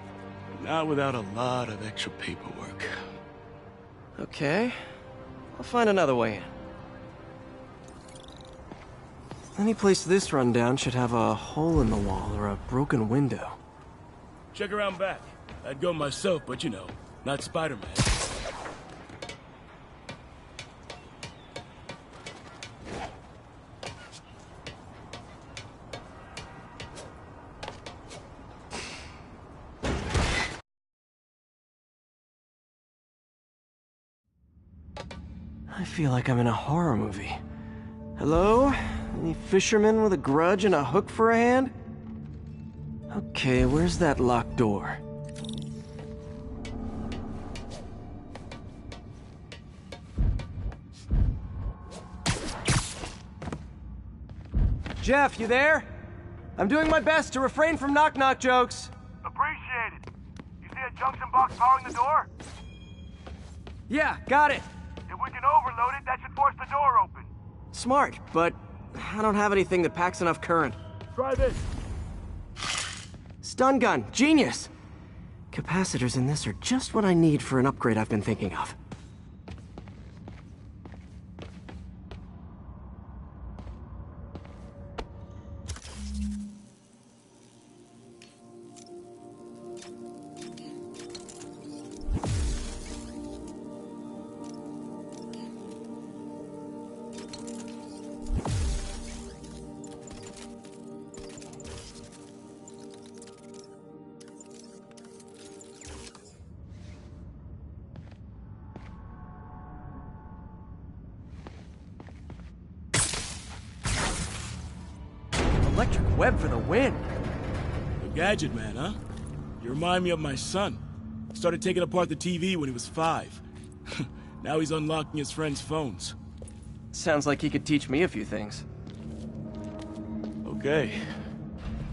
Not without a lot of extra paperwork. Okay. I'll find another way in. Any place this rundown should have a hole in the wall or a broken window. Check around back. I'd go myself, but you know, not Spider-Man. I feel like I'm in a horror movie. Hello? Any fisherman with a grudge and a hook for a hand? Okay, where's that locked door? Jeff, you there? I'm doing my best to refrain from knock-knock jokes. Appreciate it. You see a junction box powering the door? Yeah, got it. If we can overload it, that should force the door open. Smart, but I don't have anything that packs enough current. Try this. Stun gun, genius! Capacitors in this are just what I need for an upgrade I've been thinking of. Electric web for the win. A gadget man, huh? You remind me of my son. Started taking apart the TV when he was 5. Now he's unlocking his friends' phones. Sounds like he could teach me a few things. Okay.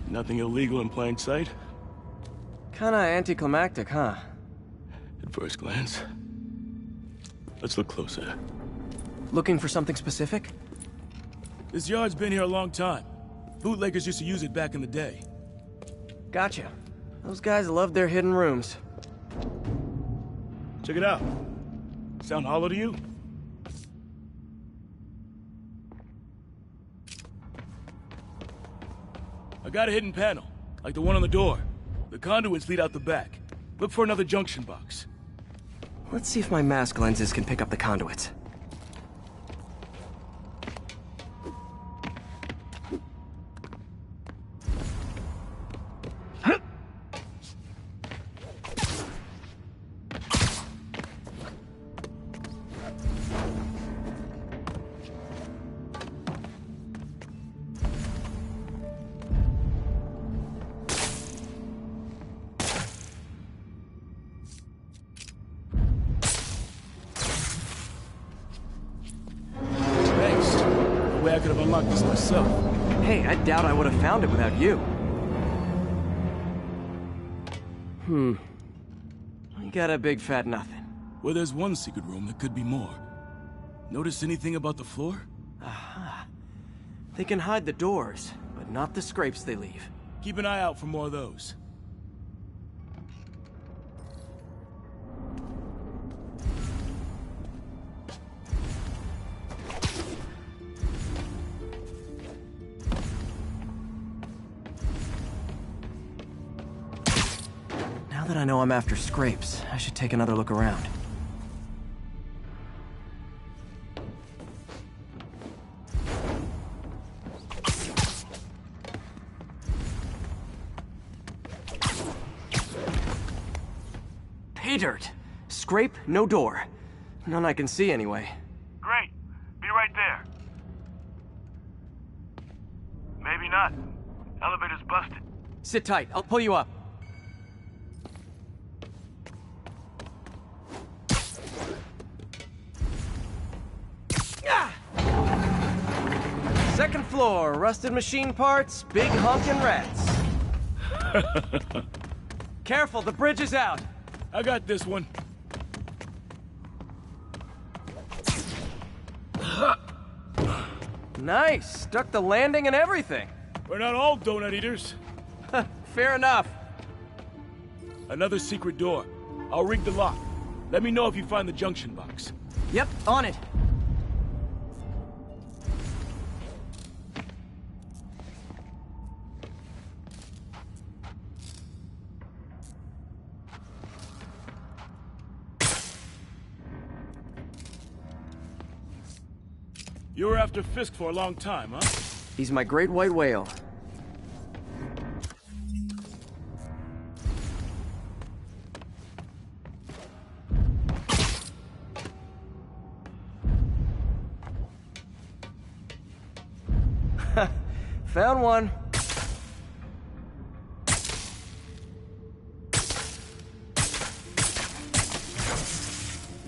Nothing illegal in plain sight? Kinda anticlimactic, huh? At first glance. Let's look closer. Looking for something specific? This yard's been here a long time. Bootleggers used to use it back in the day. Gotcha. Those guys loved their hidden rooms. Check it out. Sound hollow to you? I got a hidden panel, like the one on the door. The conduits lead out the back. Look for another junction box. Let's see if my mask lenses can pick up the conduits. I could have unlocked this myself. Hey, I doubt I would have found it without you. You got a big fat nothing. Well, there's one secret room that could be more. Notice anything about the floor? Aha. They can hide the doors, but not the scrapes they leave. Keep an eye out for more of those. Now that I know I'm after scrapes, I should take another look around. Pay dirt! Scrape, no door. None I can see anyway. Great. Be right there. Maybe not. Elevator's busted. Sit tight, I'll pull you up. Second floor, rusted machine parts, big honkin' rats. Careful, the bridge is out. I got this one. Nice, stuck the landing and everything. We're not all donut eaters. Fair enough. Another secret door. I'll rig the lock. Let me know if you find the junction box. Yep, on it. You were after Fisk for a long time, huh? He's my great white whale. Found one.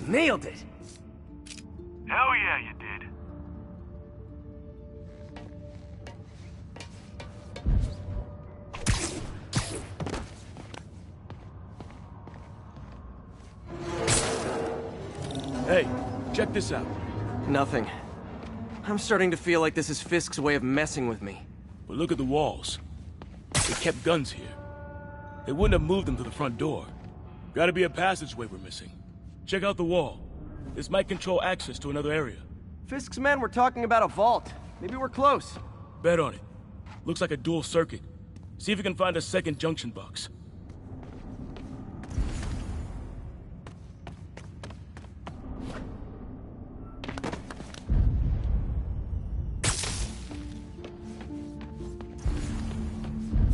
Nailed it! Hell yeah, you did. Hey, check this out. Nothing. I'm starting to feel like this is Fisk's way of messing with me. But look at the walls. They kept guns here. They wouldn't have moved them to the front door. Gotta be a passageway we're missing. Check out the wall. This might control access to another area. Fisk's men were talking about a vault. Maybe we're close. Bet on it. Looks like a dual circuit. See if you can find a second junction box.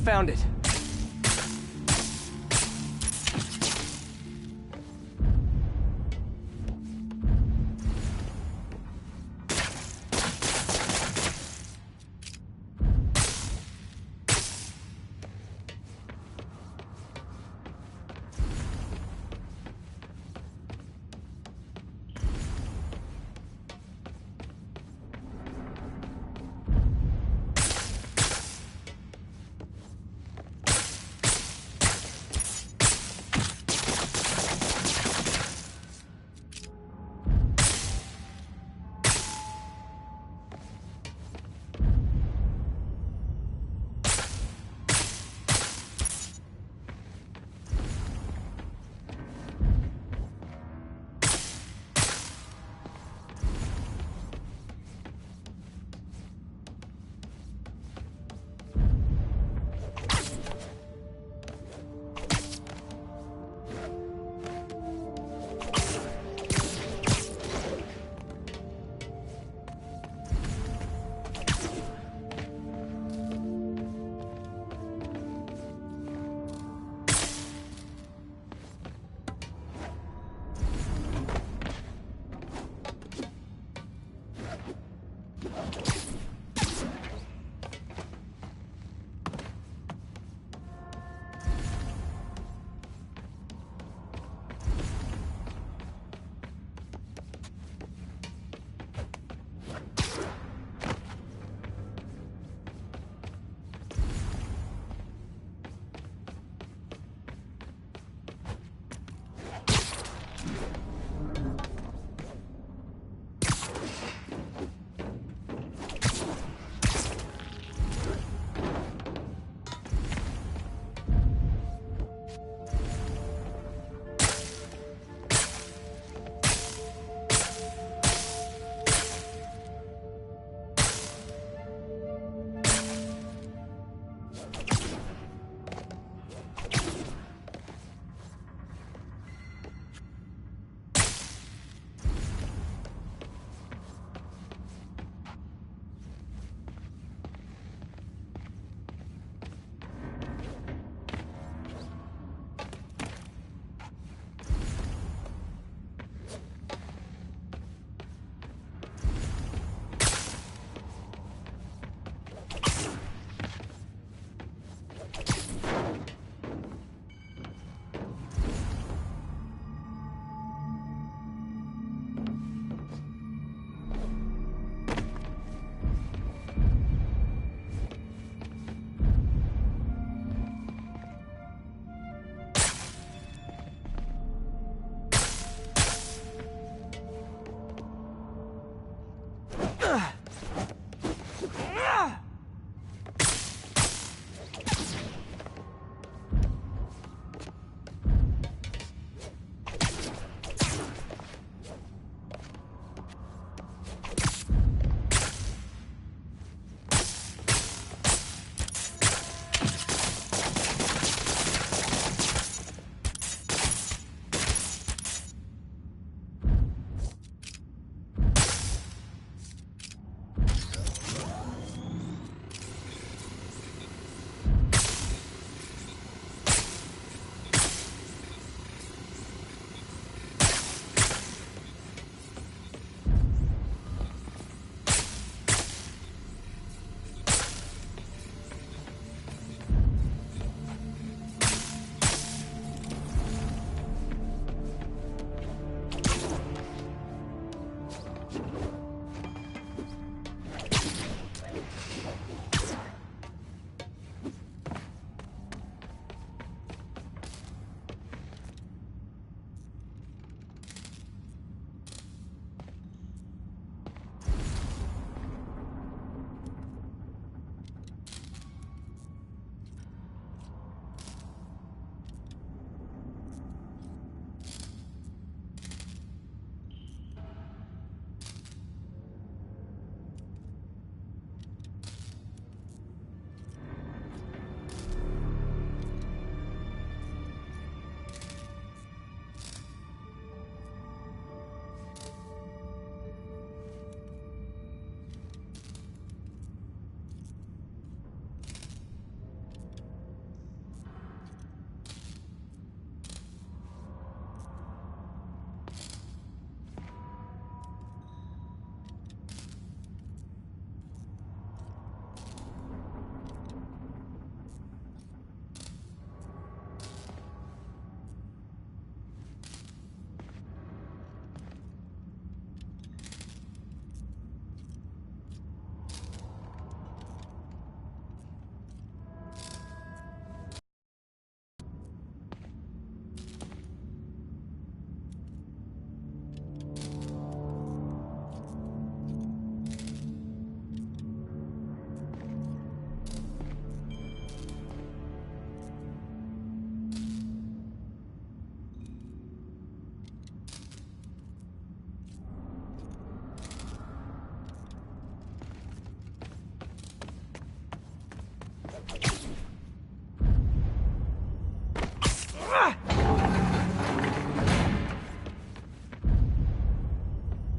Found it.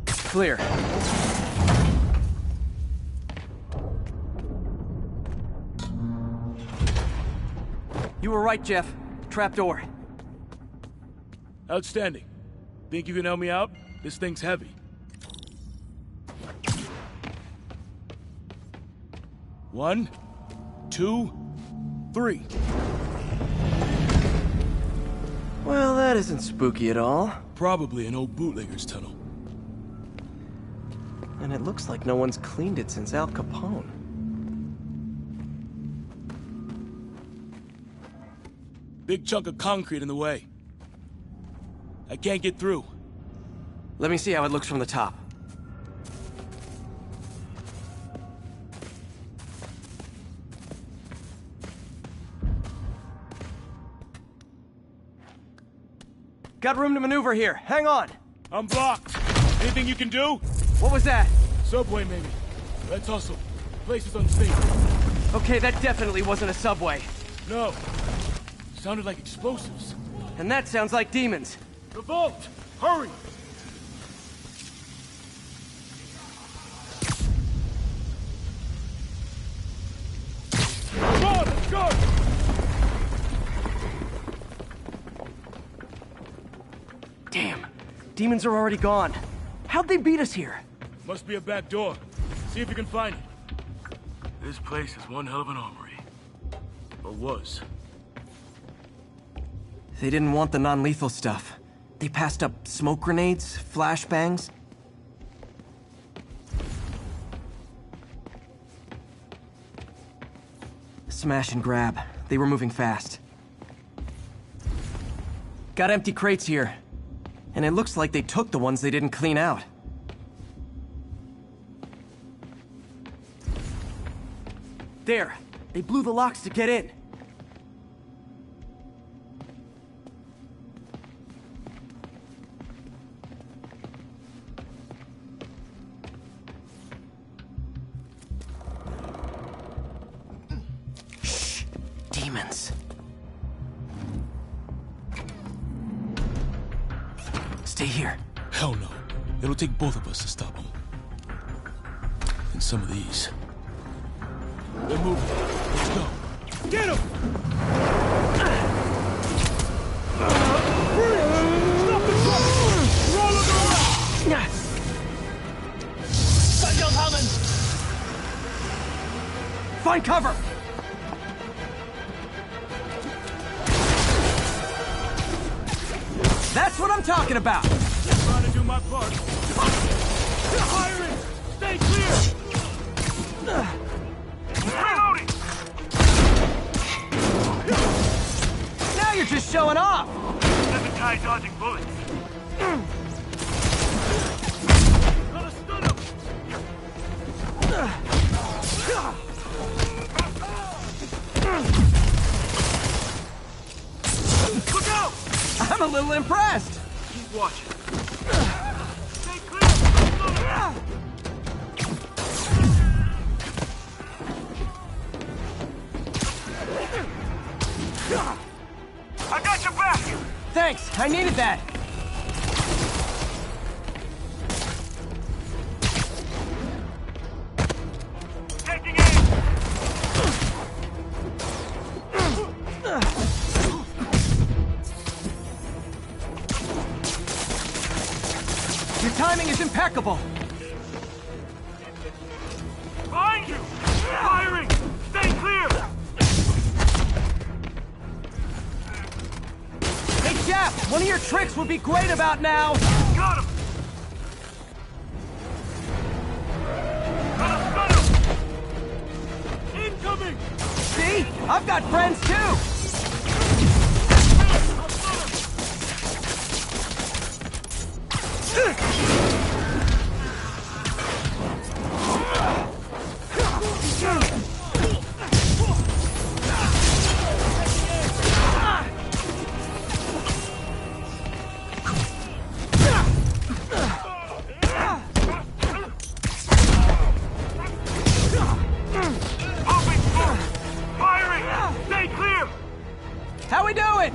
Clear. You were right, Jeff. Trapdoor. Outstanding. Think you can help me out? This thing's heavy. One, two, three. Well, that isn't spooky at all. Probably an old bootlegger's tunnel. And it looks like no one's cleaned it since Al Capone. Big chunk of concrete in the way. I can't get through. Let me see how it looks from the top. Got room to maneuver here. Hang on. I'm blocked. Anything you can do? What was that? Subway, maybe. Let's hustle. Place is unstable. Okay, that definitely wasn't a subway. No. Sounded like explosives. And that sounds like demons. The vault! Hurry! Come on, let's go! Damn. Demons are already gone. How'd they beat us here? Must be a back door. See if you can find it. This place is one hell of an armory. Or was. They didn't want the non-lethal stuff. They passed up smoke grenades, flashbangs. Smash and grab. They were moving fast. Got empty crates here. And it looks like they took the ones they didn't clean out. There. They blew the locks to get in. Shh. Demons. Stay here. Hell no. It'll take both of us to stop them. And some of these. They're moving. Let's go. Get him! Stop the truck! Roll it around! Find cover! That's what I'm talking about! Trying to do my part. Firing! Stay clear! Reloading! Now you're just showing off! There's a guy dodging bullets. Gotta stun him! Look out! I'm a little impressed! Keep watching. Stay clear! I got your back! Thanks, I needed that! Taking aim! Your timing is impeccable! Behind you! Firing! Stay clear! Hey, Jeff! One of your tricks would be great about now! Got him! Got him! Incoming! See? I've got friends too! Firing! Stay clear! How we doing?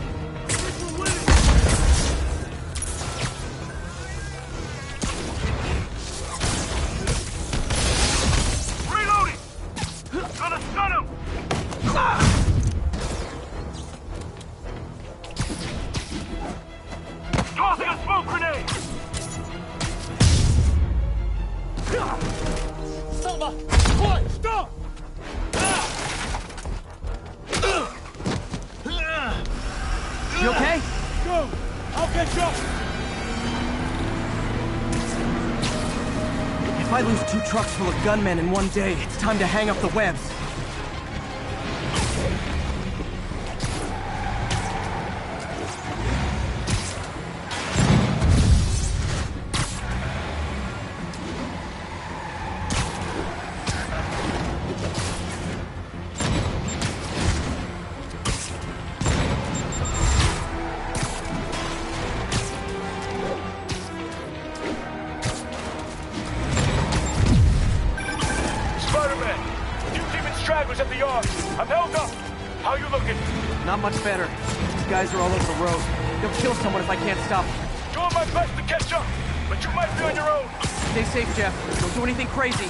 You okay? Go! I'll catch up! If I lose 2 trucks full of gunmen in one day, it's time to hang up the webs. At the yard. I'm held up. How you looking? Not much better. These guys are all over the road. They'll kill someone if I can't stop them. Doing my best to catch up, but you might be on your own. Stay safe, Jeff. Don't do anything crazy.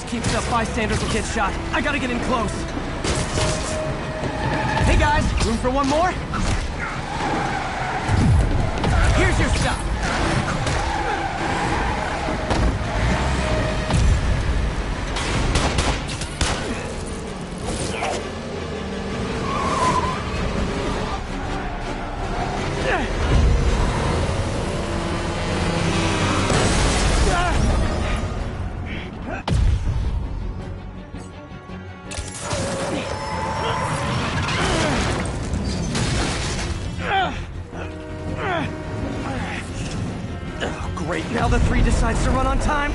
Keeps up, bystanders will get shot. I gotta get in close. Hey guys, room for one more? Here's your stuff. Great, now the 3 decides to run on time.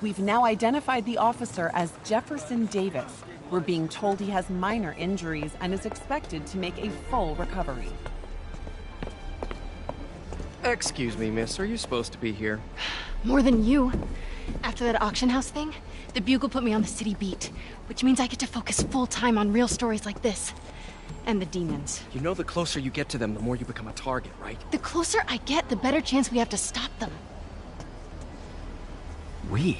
We've now identified the officer as Jefferson Davis. We're being told he has minor injuries and is expected to make a full recovery. Excuse me, miss. Are you supposed to be here? More than you. After that auction house thing, the Bugle put me on the city beat, which means I get to focus full-time on real stories like this. And the demons. You know the closer you get to them, the more you become a target, right? The closer I get, the better chance we have to stop them. We?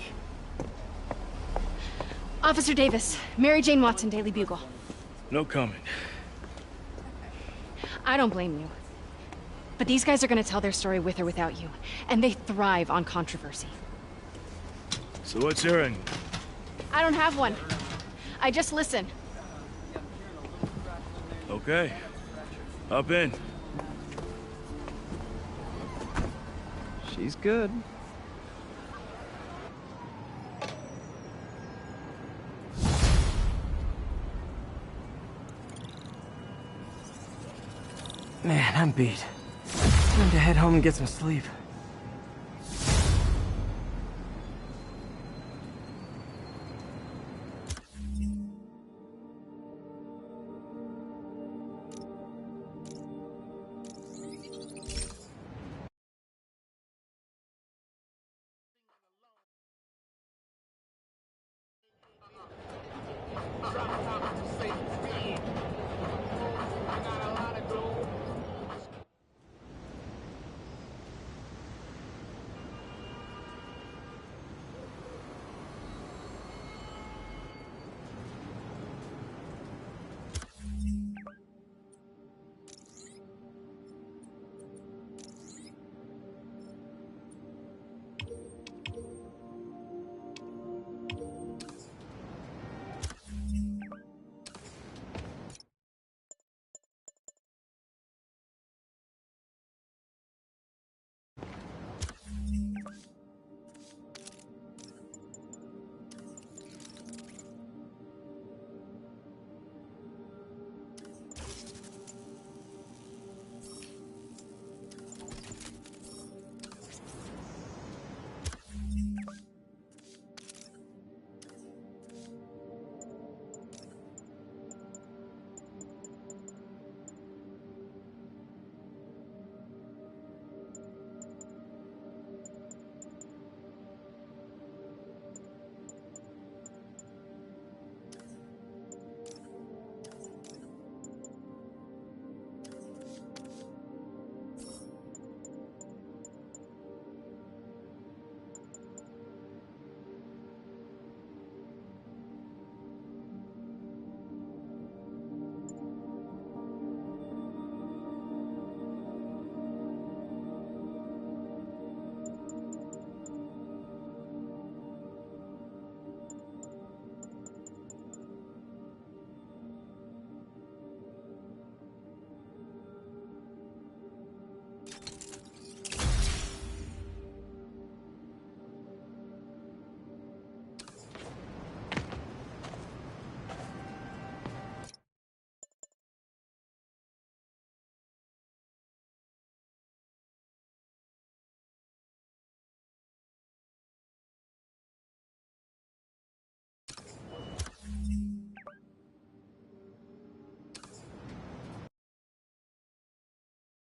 Officer Davis, Mary Jane Watson, Daily Bugle. No comment. I don't blame you. But these guys are gonna tell their story with or without you, and they thrive on controversy. So what's your angle? I don't have one. I just listen. Okay. Hop in. She's good. Man, I'm beat. Time to head home and get some sleep.